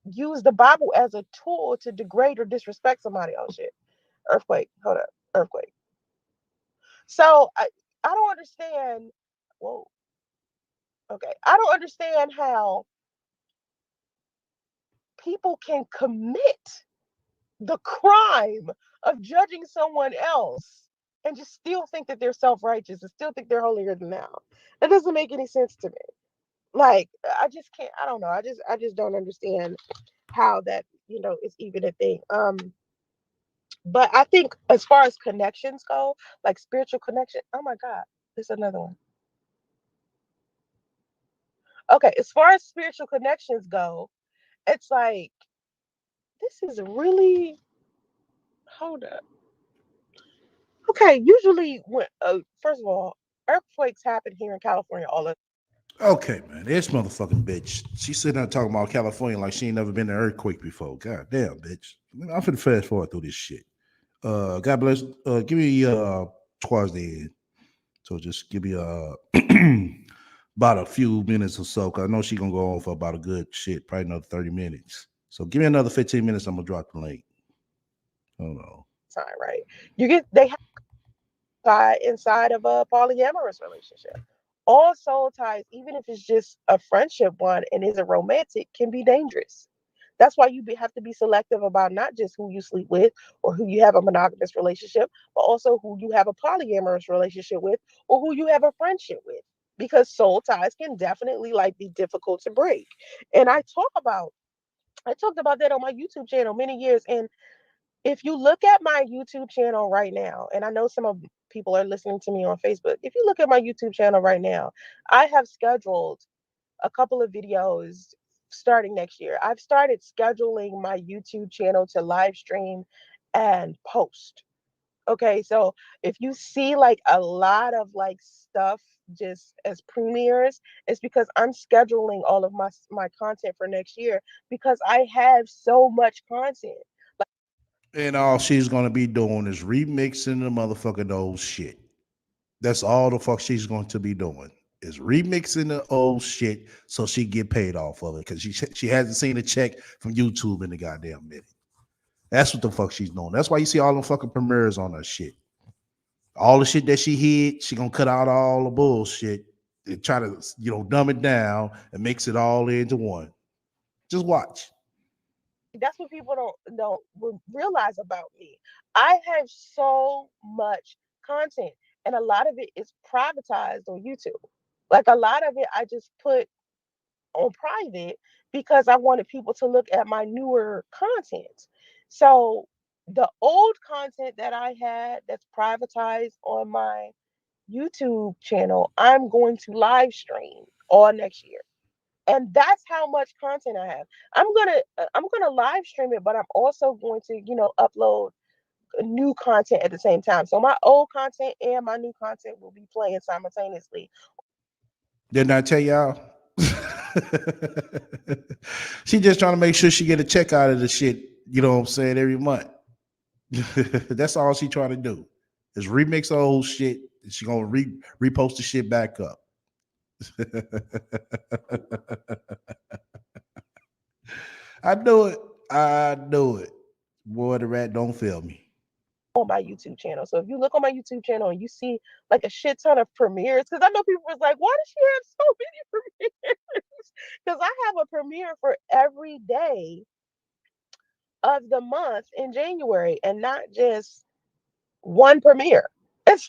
use the Bible as a tool to degrade or disrespect somebody. Oh shit. Earthquake. Hold up. Earthquake. So I don't understand. Whoa. Okay. I don't understand how people can commit the crime of judging someone else and just still think that they're self-righteous and still think they're holier than thou. That doesn't make any sense to me. Like, I just can't, I don't know. I just don't understand how that, is even a thing. But I think as far as connections go, like spiritual connection, oh my God, there's another one. Okay, as far as spiritual connections go, it's like, this is really, hold up. Okay, usually when first of all, earthquakes happen here in California all the. Okay, man, this motherfucking bitch. She sitting there talking about California like she ain't never been to an earthquake before. God damn, bitch. I'm finna fast forward through this shit. God bless. Give me towards the end. So just give me about a few minutes or so. Cause I know she gonna go on for about a good shit, probably another 30 minutes. So give me another 15 minutes. I'm gonna drop the link. Hold on. Time, right? They have inside of a polyamorous relationship. All soul ties, even if it's just a friendship one and isn't romantic, can be dangerous. That's why have to be selective about not just who you sleep with or who you have a monogamous relationship, but also who you have a polyamorous relationship with or who you have a friendship with. Because soul ties can definitely like be difficult to break. And I talked about that on my YouTube channel many years. And if you look at my YouTube channel right now, and I know some of people are listening to me on Facebook, if you look at my YouTube channel right now, I have scheduled a couple of videos starting next year. I've started scheduling my YouTube channel to live stream and post. Okay, so if you see like a lot of like stuff just as premieres, it's because I'm scheduling all of my content for next year because I have so much content. And all she's gonna be doing is remixing the motherfucking old shit. That's all the fuck she's going to be doing is remixing the old shit so she get paid off of it because she hasn't seen a check from YouTube in the goddamn minute. That's what the fuck she's doing. That's why you see all them fucking premieres on her shit. All the shit that she hid, she gonna cut out all the bullshit and try to dumb it down and mix it all into one. Just watch. That's what people don't realize about me. I have so much content, and a lot of it is privatized on YouTube. Like a lot of it, I just put on private because I wanted people to look at my newer content. So the old content that I had that's privatized on my YouTube channel, I'm going to live stream all next year. And that's how much content I have. I'm gonna live stream it, but I'm also going to upload new content at the same time. So my old content and my new content will be playing simultaneously. Didn't I tell y'all? She just trying to make sure she get a check out of the shit. You know what I'm saying? Every month. That's all she trying to do is remix her old shit. And she gonna repost the shit back up. I know it. I know it. Boy, the rat don't fail me. On my YouTube channel. So if you look on my YouTube channel and you see like a shit ton of premieres, because I know people was like, why does she have so many premieres? Because I have a premiere for every day of the month in January and not just one premiere. It's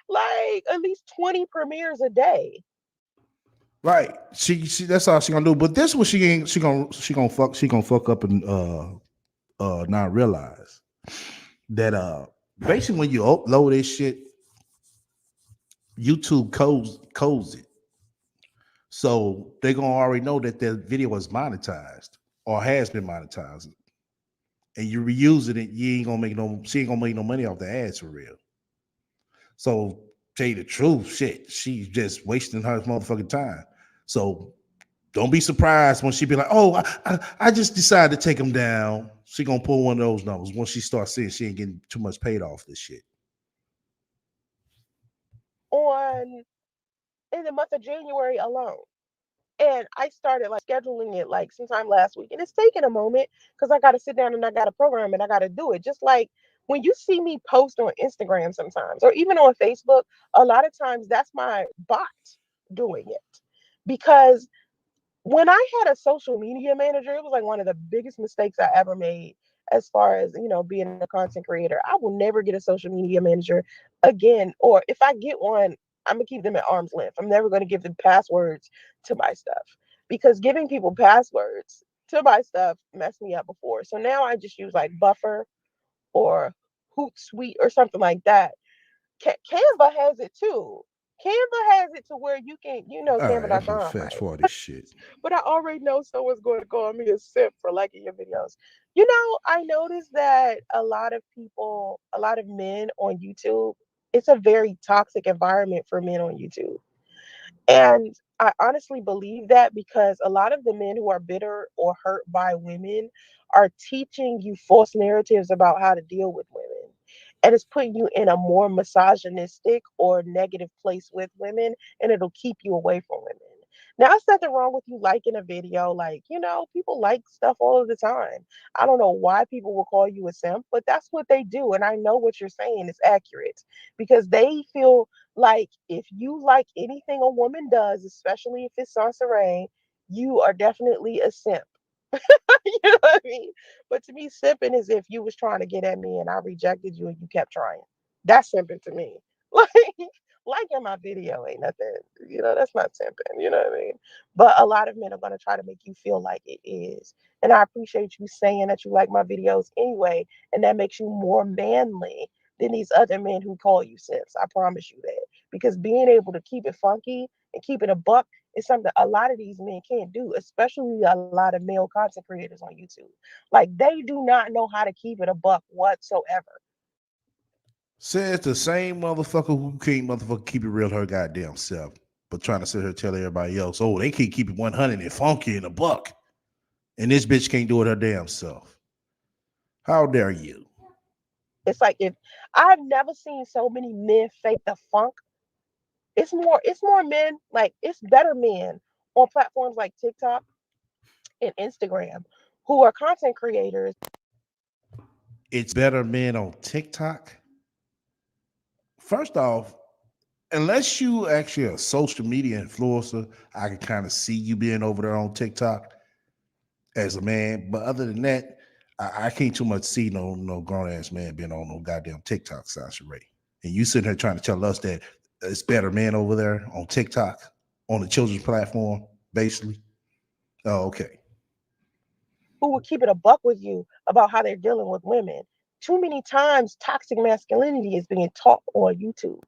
like at least 20 premieres a day. Right. She that's all she gonna do. But this one she ain't she gonna fuck up and not realize that basically when you upload this shit, YouTube codes it. So they're gonna already know that their video is monetized or has been monetized. And you reusing it, you ain't gonna make no she ain't gonna make no money off the ads for real. So tell you the truth, shit, she's just wasting her motherfucking time. So don't be surprised when she be like, "Oh, I just decided to take them down." She gonna pull one of those numbers once she starts seeing she ain't getting too much paid off this shit. On in the month of January alone. And I started like scheduling it like sometime last week. And it's taking a moment because I got to sit down and I got to program and I got to do it. Just like when you see me post on Instagram sometimes or even on Facebook, a lot of times that's my bot doing it. Because when I had a social media manager, it was like one of the biggest mistakes I ever made as far as, being a content creator. I will never get a social media manager again. Or if I get one, I'm going to keep them at arm's length. I'm never going to give them passwords to my stuff because giving people passwords to my stuff messed me up before. So now I just use like Buffer or Hootsuite or something like that. Canva has it too. Canva has it to where you can, All right, I'm gonna Canva.com, fast right? forward this shit. But I already know someone's going to call me a simp for liking your videos. I noticed that a lot of men on YouTube, it's a very toxic environment for men on YouTube. And I honestly believe that because a lot of the men who are bitter or hurt by women are teaching you false narratives about how to deal with women. And it's putting you in a more misogynistic or negative place with women, and it'll keep you away from women. Now, it's nothing wrong with you liking a video. Like, people like stuff all of the time. I don't know why people will call you a simp, but that's what they do. And I know what you're saying is accurate because they feel like if you like anything a woman does, especially if it's Sansaray, you are definitely a simp. You know what I mean? But to me, simping is if you was trying to get at me and I rejected you and you kept trying. That's simping to me. Like liking my video ain't nothing. That's not simping. You know what I mean? But a lot of men are gonna try to make you feel like it is. And I appreciate you saying that you like my videos anyway, and that makes you more manly than these other men who call you simps. I promise you that. Because being able to keep it funky and keep it a buck is something a lot of these men can't do, especially a lot of male content creators on YouTube. Like they do not know how to keep it a buck whatsoever. Says the same motherfucker who can't motherfucker keep it real her goddamn self, but trying to sit here tell everybody else, oh, they can't keep it 100 and funky in a buck. And this bitch can't do it her damn self. How dare you? It's like if I've never seen so many men fake the funk. It's more men, like it's better men on platforms like TikTok and Instagram who are content creators. It's better men on TikTok. First off, unless you actually a social media influencer, I can kind of see you being over there on TikTok as a man. But other than that, I can't too much see no grown ass man being on no goddamn TikTok, Sasha Ray. And you sitting here trying to tell us that it's better men over there on TikTok, on the children's platform, basically. Oh, okay. Who will keep it a buck with you about how they're dealing with women. Too many times toxic masculinity is being taught on YouTube.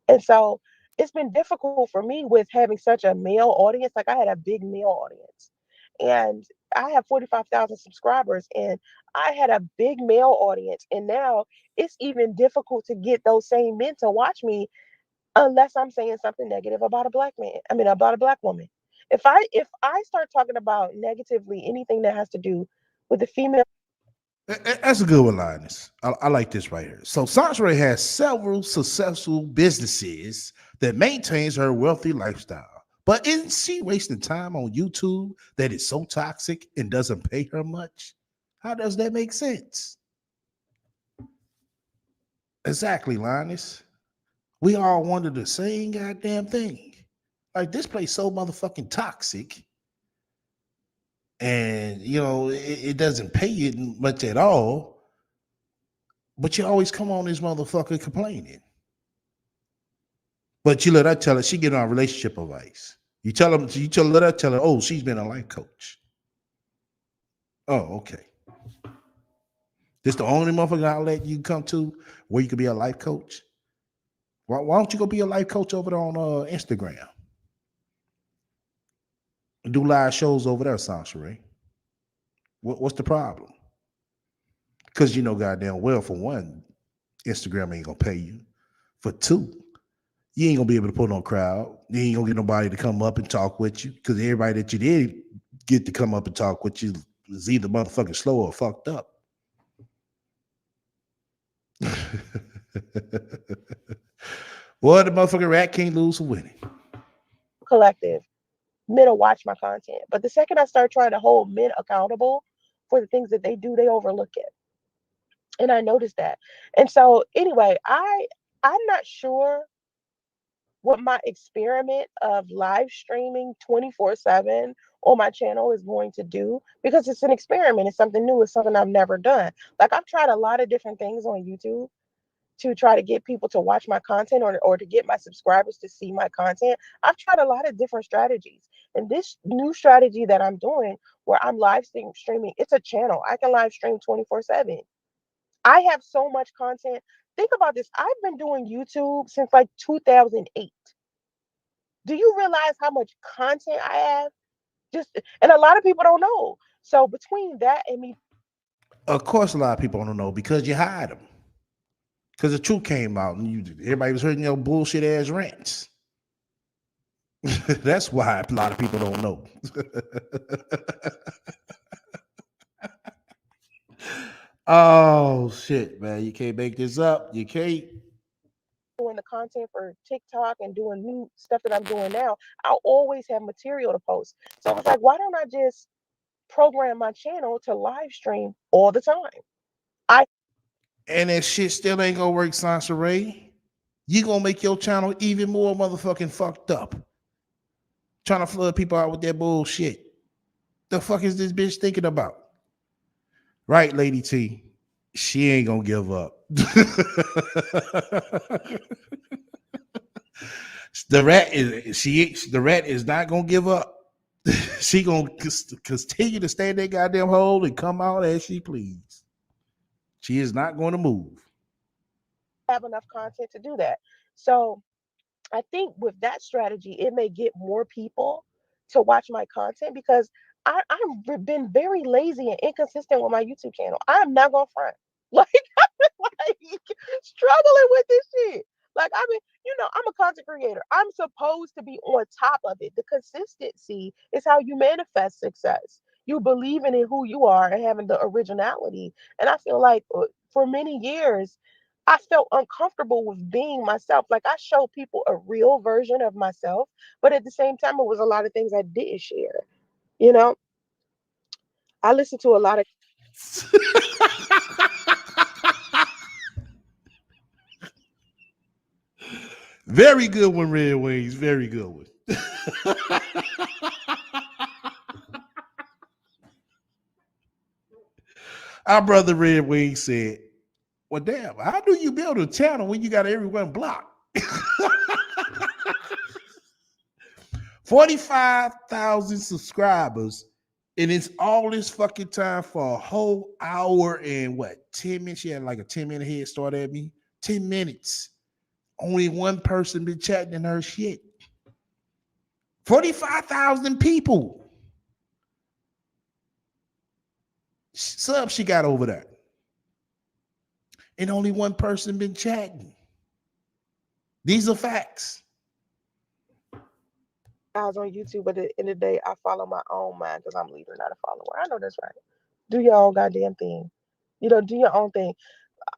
And so it's been difficult for me with having such a male audience. Like I had a big male audience. And I have 45,000 subscribers and I had a big male audience. And now it's even difficult to get those same men to watch me unless I'm saying something negative about a black man. I mean, about a black woman. If I start talking about negatively anything that has to do with the female. That's a good one, Linus. I like this right here. So Sasha Ray has several successful businesses that maintains her wealthy lifestyle. But isn't she wasting time on YouTube that is so toxic and doesn't pay her much? How does that make sense? Exactly, Linus. We all wanted the same goddamn thing. Like this place so motherfucking toxic, and it doesn't pay you much at all. But you always come on this motherfucker complaining. But you let her tell her she get on relationship advice. Let her tell her, oh, she's been a life coach. Oh, okay. This the only motherfucker outlet you come to where you could be a life coach. Why don't you go be a life coach over there on Instagram? Do live shows over there, Sasha Ray. What's the problem? Because you know goddamn well, for one, Instagram ain't gonna pay you. For two, you ain't gonna be able to put on a crowd. You ain't gonna get nobody to come up and talk with you because everybody that you did get to come up and talk with you is either motherfucking slow or fucked up. Well, the motherfucking rat can't lose for winning. Collective, men will watch my content. But the second I start trying to hold men accountable for the things that they do, they overlook it. And I noticed that. And so anyway, I'm not sure what my experiment of live streaming 24/7 on my channel is going to do because it's an experiment. It's something new. It's something I've never done. Like I've tried a lot of different things on YouTube to try to get people to watch my content or to get my subscribers to see my content. I've tried a lot of different strategies. And this new strategy that I'm doing where I'm live streaming, it's a channel. I can live stream 24/7. I have so much content. Think about this. I've been doing YouTube since like 2008. Do you realize how much content I have? Just and a lot of people don't know. So between that and me. Of course, a lot of people don't know because you hide them. Because the truth came out and everybody was hearing your bullshit ass rants. That's why a lot of people don't know. Oh shit, man. You can't make this up. You can't. Doing the content for TikTok and doing new stuff that I'm doing now, I'll always have material to post. So I was like, why don't I just program my channel to live stream all the time? I And that shit still ain't gonna work, Sansa Ray. You gonna make your channel even more motherfucking fucked up. Trying to flood people out with that bullshit. The fuck is this bitch thinking about? Right, Lady T? She ain't gonna give up. The rat is not gonna give up. She gonna continue to stay in that goddamn hole and come out as she please. She is not going to move. Have enough content to do that. So I think with that strategy, it may get more people to watch my content because I've been very lazy and inconsistent with my YouTube channel. I'm not gonna front. Like like struggling with this shit. Like I mean, I'm a content creator. I'm supposed to be on top of it. The consistency is how you manifest success. You believing in who you are and having the originality. And I feel like for many years, I felt uncomfortable with being myself. Like I show people a real version of myself, but at the same time, it was a lot of things I didn't share. You know, I listen to a lot of Very good one, Red Wings. Very good one. Our brother Red Wings said, well, damn, how do you build a channel when you got everyone blocked? 45,000 subscribers, and it's all this fucking time for a whole hour and what, 10 minutes? She had like a 10-minute head start at me. 10 minutes. Only one person been chatting in her shit. 45,000 people. Sub she got over there. And only one person been chatting. These are facts. guys on YouTube, but at the end of the day, I follow my own mind because I'm a leader, not a follower. I know that's right. Do your own goddamn thing. Do your own thing.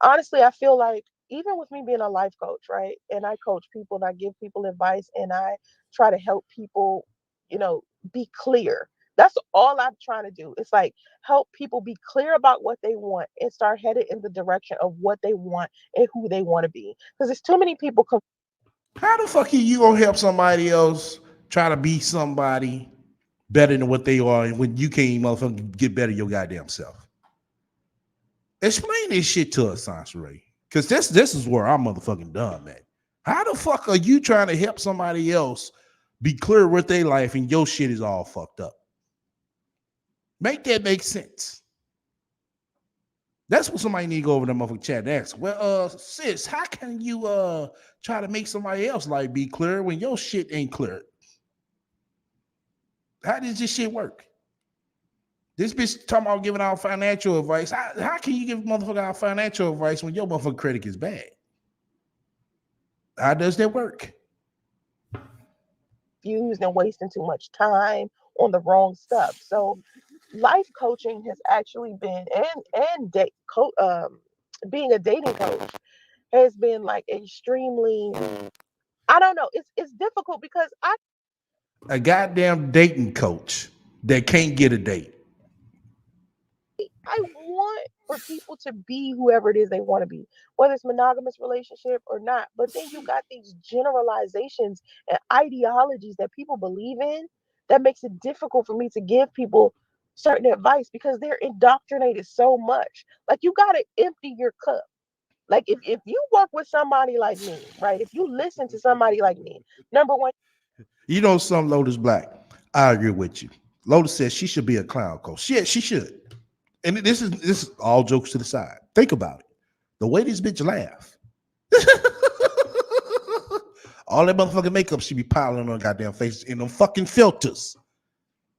Honestly, I feel like even with me being a life coach, right? And I coach people and I give people advice and I try to help people, you know, be clear. That's all I'm trying to do. It's like help people be clear about what they want and start headed in the direction of what they want and who they want to be. Because there's too many people. How the fuck are you gonna help somebody else try to be somebody better than what they are and when you can't motherfucking get better your goddamn self? Explain this shit to us, Sansaray. Cause this is where I'm motherfucking done, man. How the fuck are you trying to help somebody else be clear with their life and your shit is all fucked up? Make that make sense. That's what somebody need to go over the motherfucking chat and ask. Well, sis, how can you try to make somebody else like be clear when your shit ain't clear? How does this shit work? This bitch talking about giving out financial advice. How can you give a motherfucker out financial advice when your motherfucking credit is bad? How does that work? Confused and wasting too much time on the wrong stuff. So life coaching has actually been and being a dating coach has been like extremely, I don't know, it's difficult because A goddamn dating coach that can't get a date. I want for people to be whoever it is they want to be, whether it's monogamous relationship or not. But then you got these generalizations and ideologies that people believe in that makes it difficult for me to give people certain advice because they're indoctrinated so much. Like you gotta empty your cup. Like if you work with somebody like me, right? If you listen to somebody like me, number one, You know, some Lotus Black. I agree with you. Lotus says she should be a clown coach. She should. And this is all jokes to the side. Think about it. The way this bitch laugh. All that motherfucking makeup she be piling on her goddamn face in them fucking filters.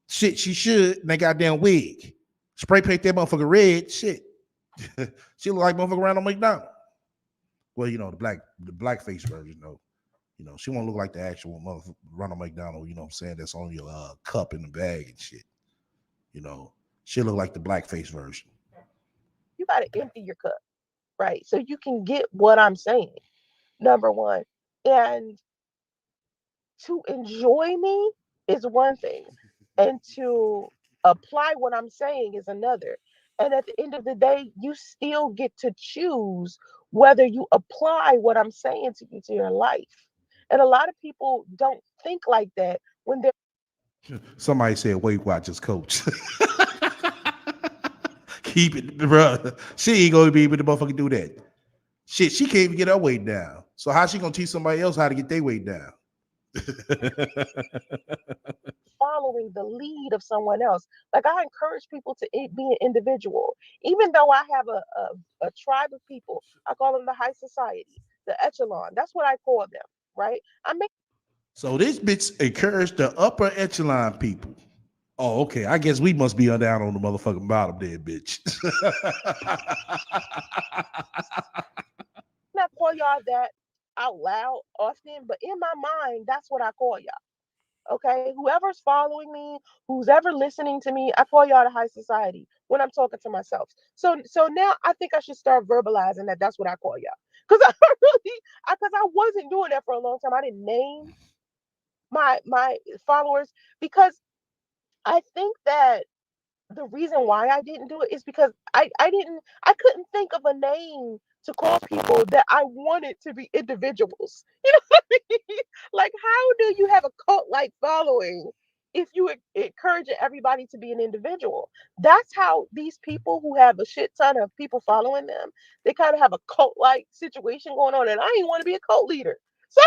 Shit, she should in that goddamn wig. Spray paint that motherfucker red. Shit. She look like motherfucker around on McDonald. Well, the blackface version though. You know, she won't look like the actual motherfucker Ronald McDonald, you know what I'm saying? That's on your cup in the bag and shit. You know, she look like the blackface version. you gotta empty your cup, right? So you can get what I'm saying. Number one. And to enjoy me is one thing, and to apply what I'm saying is another. And at the end of the day, you still get to choose whether you apply what I'm saying to you to your life. And a lot of people don't think like that when they're Somebody said Weight Watchers coach. Keep it, bro. She ain't gonna be able to motherfucking do that. Shit, she can't even get her weight down. So how she gonna teach somebody else how to get their weight down? Following the lead of someone else. Like I encourage people to be an individual. Even though I have a tribe of people, I call them the high society, the echelon. That's what I call them, right? I make So this bitch encouraged the upper echelon people. Oh, okay. I guess we must be down on the motherfucking bottom there, bitch. not call y'all that out loud often, but in my mind, that's what I call y'all. Okay, whoever's following me, who's ever listening to me, I call y'all the high society when I'm talking to myself. So now I think I should start verbalizing that. That's what I call y'all, because I really, because I wasn't doing that for a long time. I didn't name my followers because I think that the reason why I didn't do it is because I couldn't think of a name to call people that I wanted to be individuals. You know what I mean? Like how do you have a cult like following if you encourage everybody to be an individual? That's how these people who have a shit ton of people following them, they kind of have a cult like situation going on, and I didn't want to be a cult leader. So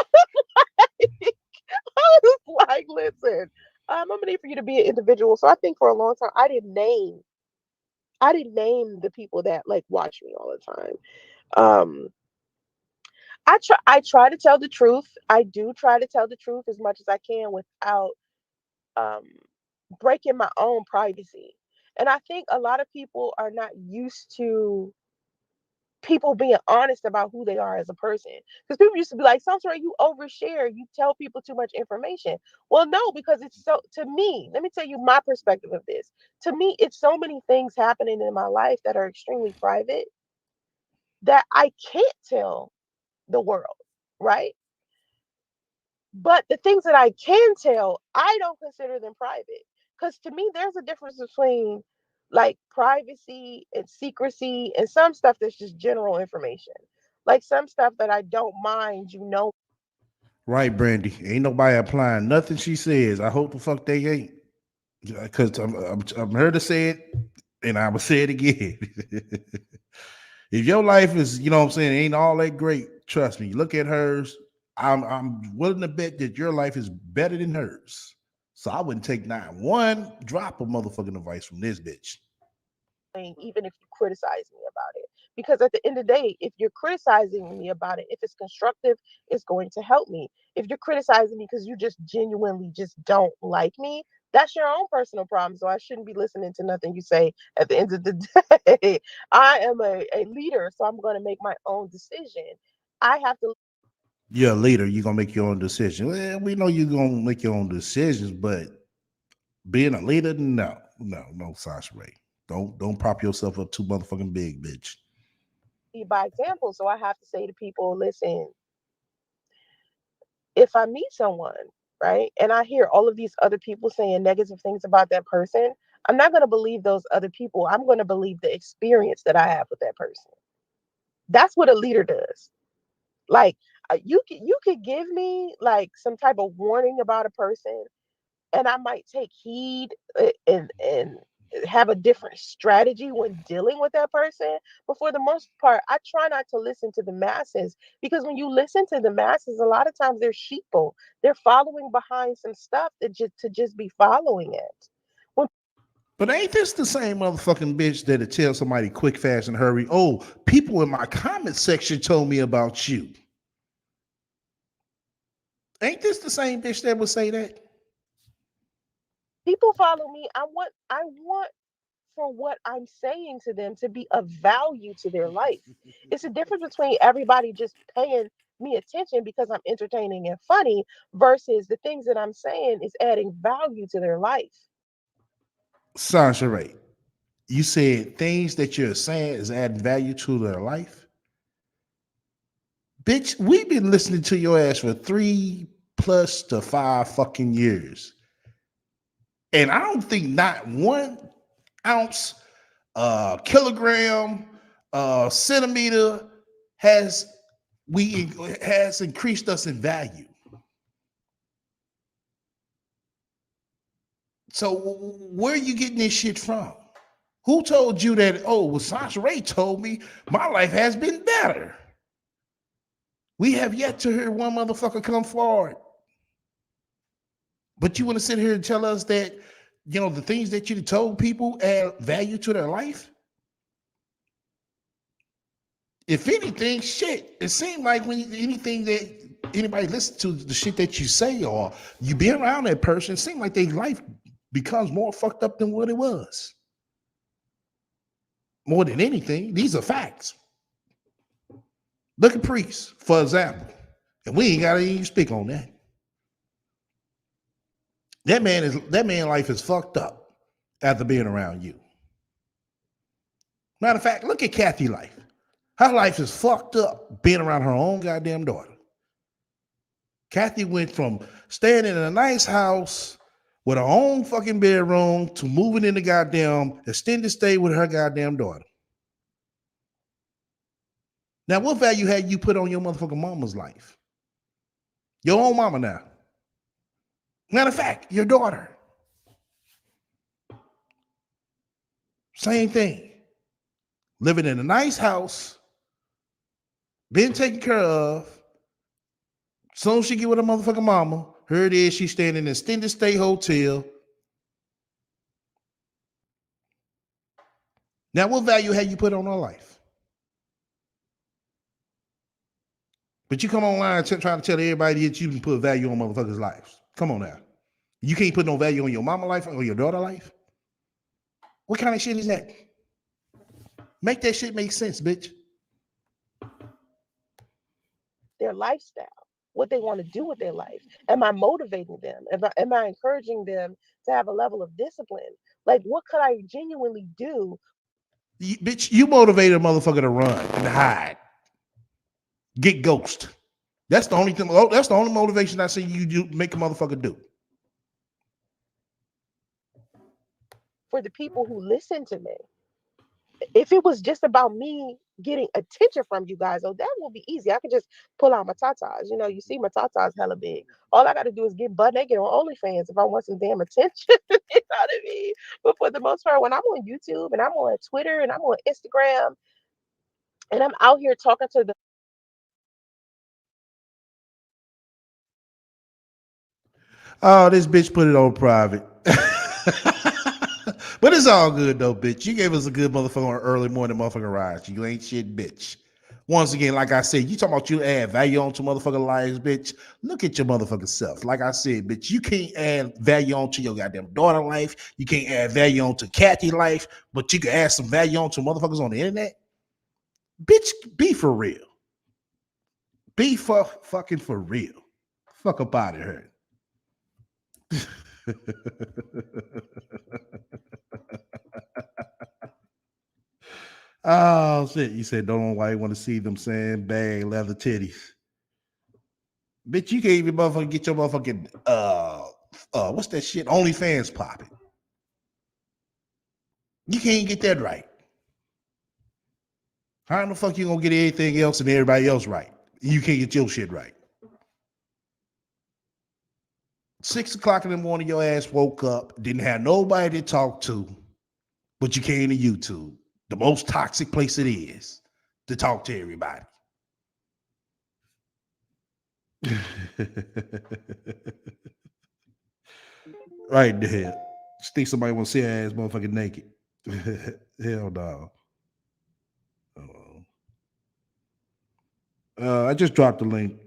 I was like, listen, I'm gonna need for you to be an individual. So I think for a long time I didn't name the people that like watch me all the time. Um, I try to tell the truth. I do try to tell the truth as much as I can without um breaking my own privacy. And I think a lot of people are not used to people being honest about who they are as a person. Because people used to be like, Sansaray, you overshare, you tell people too much information. Well, no, because it's so, to me, let me tell you my perspective of this. To me, it's so many things happening in my life that are extremely private that I can't tell the world, right? But the things that I can tell, I don't consider them private. Because to me, there's a difference between like privacy and secrecy and some stuff that's just general information. Like some stuff that I don't mind, you know. Right, Brandy. Ain't nobody applying nothing she says. I hope the fuck they ain't. Because I'm heard to say it, and I will say it again. If your life is, you know what I'm saying, ain't all that great, trust me. Look at hers. I'm willing to bet that your life is better than hers. So I wouldn't take not one drop of motherfucking advice from this bitch. Even if you criticize me about it. Because at the end of the day, if you're criticizing me about it, if it's constructive, it's going to help me. If you're criticizing me because you just genuinely just don't like me, that's your own personal problem. So I shouldn't be listening to nothing you say at the end of the day. I am a leader, so I'm going to make my own decision. I have to You're a leader, you're gonna make your own decision. Well, we know you're gonna make your own decisions, but being a leader, no, Sasha Ray. Don't prop yourself up too motherfucking big, bitch. lead by example. So I have to say to people, listen, if I meet someone, right, and I hear all of these other people saying negative things about that person, I'm not going to believe those other people. I'm going to believe the experience that I have with that person. That's what a leader does. Like you could give me like some type of warning about a person, and I might take heed and have a different strategy when dealing with that person. But for the most part, I try not to listen to the masses because when you listen to the masses, a lot of times they're sheeple. They're following behind some stuff that just be following it. When But ain't this the same motherfucking bitch that'll tell somebody quick, fast, and hurry? Oh, people in my comment section told me about you. Ain't this the same bitch that would say that? people follow me, I want for what I'm saying to them to be of value to their life. It's a difference between everybody just paying me attention because I'm entertaining and funny versus the things that I'm saying is adding value to their life. Sasha Ray, you said things that you're saying is adding value to their life. Bitch, we've been listening to your ass for 3 plus to 5 fucking years. And I don't think not 1 ounce, kilogram, centimeter has we has increased us in value. So where are you getting this shit from? Who told you that? Oh, well, Sasha Ray told me my life has been better. We have yet to hear one motherfucker come forward. But you want to sit here and tell us that, you know, the things that you told people add value to their life? If anything, shit, it seemed like when anything that anybody listens to the shit that you say or you be around that person, it seemed like their life becomes more fucked up than what it was. More than anything, these are facts. Look at Priest, for example. And we ain't got to even speak on that. That man life is fucked up after being around you. Matter of fact, look at Kathy life. Her life is fucked up being around her own goddamn daughter. Kathy went from staying in a nice house with her own fucking bedroom to moving in the goddamn extended stay with her goddamn daughter. Now, what value had you put on your motherfucking mama's life? Your own mama now. Matter of fact, your daughter. Same thing. Living in a nice house, being taken care of. Soon as she get with her motherfucking mama, here it is, she's staying in an extended stay hotel. Now, what value had you put on her life? But you come online trying to tell everybody that you can put value on motherfuckers' lives. Come on now. You can't put no value on your mama life or your daughter life? What kind of shit is that? Make that shit make sense, bitch. Their lifestyle, what they want to do with their life. Am I motivating them? Am I encouraging them to have a level of discipline? Like, what could I genuinely do? Bitch, you motivated a motherfucker to run and hide. Get ghost. That's the only thing. That's the only motivation I see you do make a motherfucker do. For the people who listen to me, if it was just about me getting attention from you guys, oh, that will be easy. I can just pull out my tatas. You know, you see my tatas hella big. All I got to do is get butt naked on OnlyFans if I want some damn attention. You know what I mean? But for the most part, when I'm on YouTube and I'm on Twitter and I'm on Instagram and I'm out here talking to the Oh, this bitch put it on private. But it's all good though, bitch. You gave us a good motherfucker early morning motherfucking ride. You ain't shit, bitch. Once again, like I said, you talking about you add value onto motherfucking lives, bitch. Look at your motherfucking self. Like I said, bitch, you can't add value onto your goddamn daughter life. You can't add value onto Kathy life, but you can add some value onto motherfuckers on the internet. Bitch, be for real. Be fucking for real. Fuck up out of here. Oh shit! You said don't know why you want to see them saying bag leather titties. Bitch, you can't even motherfucking get your motherfucking what's that shit? OnlyFans popping. You can't get that right. How in the fuck you gonna get anything else and everybody else right? You can't get your shit right. 6 o'clock in the morning, your ass woke up, didn't have nobody to talk to, but you came to YouTube, the most toxic place it is to talk to everybody. Right there. Think somebody want to see her ass motherfucking naked. Hell no. I just dropped the link.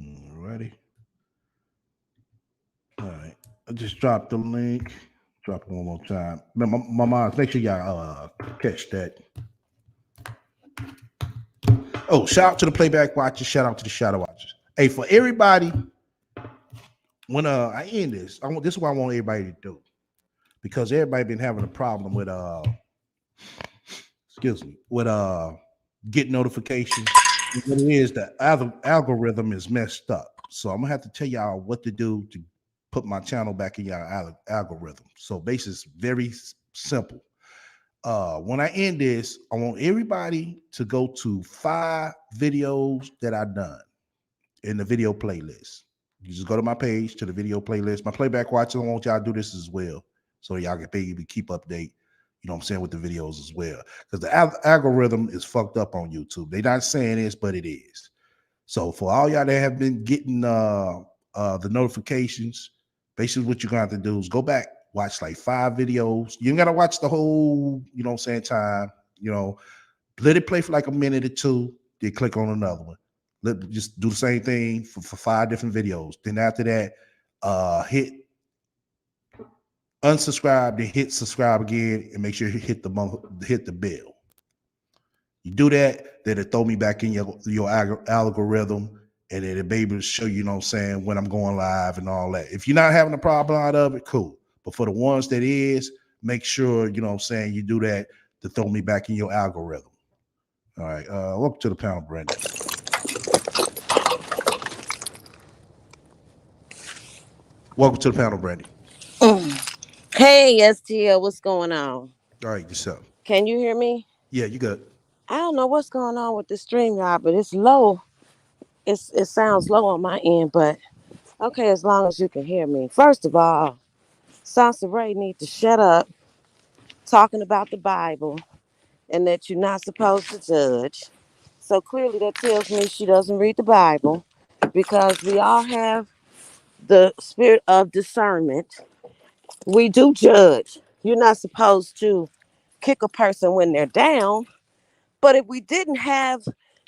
Alrighty. All right. I just dropped the link. Drop it one more time. My mom, make sure y'all catch that. Oh, shout out to the playback watchers. Shout out to the shadow watchers. Hey, for everybody, when I end this, this is what I want everybody to do. Because everybody been having a problem with get notifications. What it is, the algorithm is messed up. So I'm gonna have to tell y'all what to do to put my channel back in y'all algorithm. So basically, it's very simple. When I end this, I want everybody to go to 5 videos that I've done in the video playlist. You just go to my page to the video playlist. My playback watchers, I want y'all to do this as well, so y'all can maybe keep update. You know what I'm saying, with the videos as well, because the algorithm is fucked up on YouTube. They're not saying this, but it is. So for all y'all that have been getting the notifications, basically what you're gonna have to do is go back, watch like 5 videos. You ain't gotta watch the whole, you know what I'm saying, time. You know, let it play for like a minute or two, then click on another one. Just do the same thing for 5 different videos. Then after that, hit unsubscribe, then hit subscribe again, and make sure you hit the bell. You do that, then it throw me back in your algorithm, and then it'll be able to show you, you know what I'm saying, when I'm going live and all that. If you're not having a problem out of it, cool. But for the ones that is, make sure, you know what I'm saying, you do that to throw me back in your algorithm. All right. Welcome to the panel, Brandon. Welcome to the panel, Brandy. Hey, STL, what's going on? All right, yourself. Can you hear me? Yeah, you good. I don't know what's going on with the stream, y'all, but it's low. It sounds low on my end, but okay, as long as you can hear me. First of all, Sansa Ray need to shut up talking about the Bible and that you're not supposed to judge. So clearly that tells me she doesn't read the Bible, because we all have the spirit of discernment. We do judge. You're not supposed to kick a person when they're down. But if we didn't have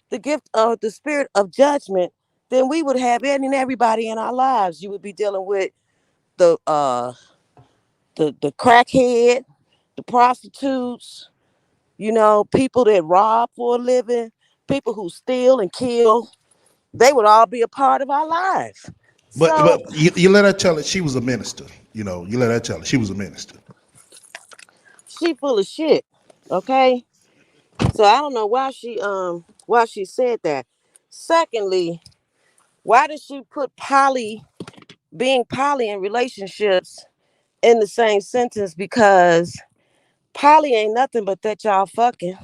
the gift of the spirit of judgment, then we would have any and everybody in our lives. You would be dealing with the the crackhead, the prostitutes, people that rob for a living, people who steal and kill. They would all be a part of our lives. So But you let her tell it she was a minister. You know, you let her tell it she was a minister. she full of shit. Okay. So I don't know why she said that. Secondly, why did she put being poly in relationships in the same sentence? Because poly ain't nothing but that y'all fucking,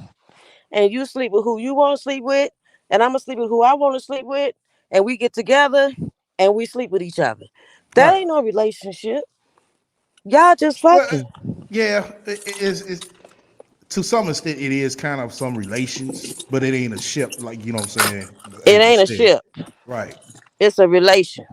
and you sleep with who you want to sleep with, and I'm gonna sleep with who I want to sleep with, and we get together and we sleep with each other. That Right. ain't no relationship. Y'all just Well, fucking. yeah, it's to some extent it is kind of some relations, but it ain't a ship, like, you know what I'm saying, It as you ain't a said. ship. Right. It's a relation.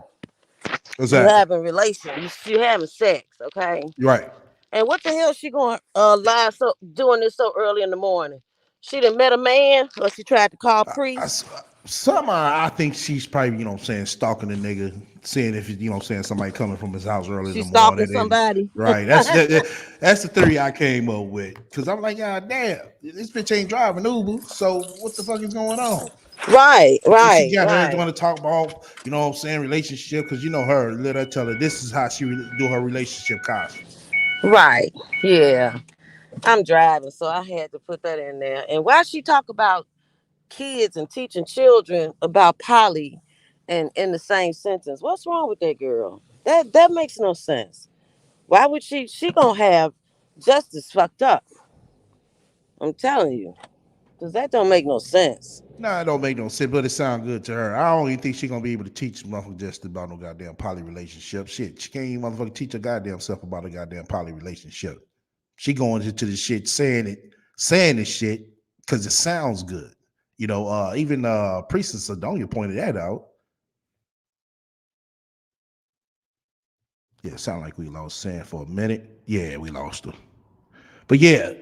You Exactly. having relations. You having sex. Okay. Right. And what the hell she going live doing this so early in the morning? She done met a man, or she tried to call priest. Somehow I think she's probably, you know what I'm saying, stalking the nigga, seeing if, you know what I'm saying, somebody coming from his house early in She the stalking morning. And somebody. right. That's the theory I came up with. Cause I'm like, God damn, this bitch ain't driving Uber. So what the fuck is going on? Right, And she right, got her right, going to talk about, you know what I'm saying, relationship, because you know her. Let her tell her this is how she do her relationship costume. right. Yeah. I'm driving, so I had to put that in there. And why she talk about kids and teaching children about poly and in the same sentence? What's wrong with that girl? That makes no sense. Why would she gonna have justice fucked up? I'm telling you. Because that don't make no sense. Nah, it don't make no sense, but it sound good to her. I don't even think she gonna be able to teach motherfucker just about no goddamn poly relationship. Shit, she can't even motherfucker teach her goddamn self about a goddamn poly relationship. She going into the shit saying this shit because it sounds good. You know, even Priestess Adonia pointed that out. Yeah, it sounded like we lost Sam for a minute. Yeah, we lost her. But yeah,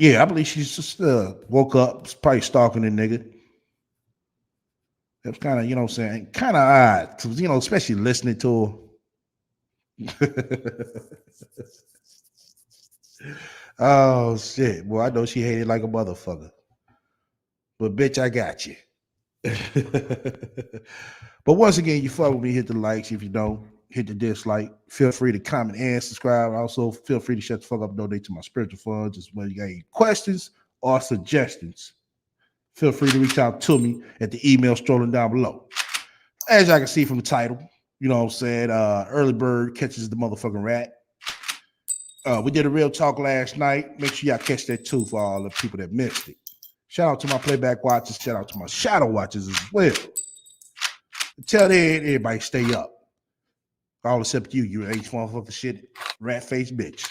I believe she's just woke up, probably stalking the nigga. It was kind of, you know what I'm saying, kind of odd, you know, especially listening to her. Oh, shit. Boy, I know she hated like a motherfucker. But, bitch, I got you. But once again, you fuck with me, hit the likes. If you don't, hit the dislike. Feel free to comment and subscribe. Also, feel free to shut the fuck up and donate to my spiritual funds as well. You got any questions or suggestions, feel free to reach out to me at the email strolling down below. as y'all can see from the title, you know what I'm saying? Early bird catches the motherfucking rat. We did a real talk last night. Make sure y'all catch that too for all the people that missed it. Shout out to my playback watchers. Shout out to my shadow watchers as well. Tell everybody stay up. All except you, you H motherfucker shit, rat face bitch.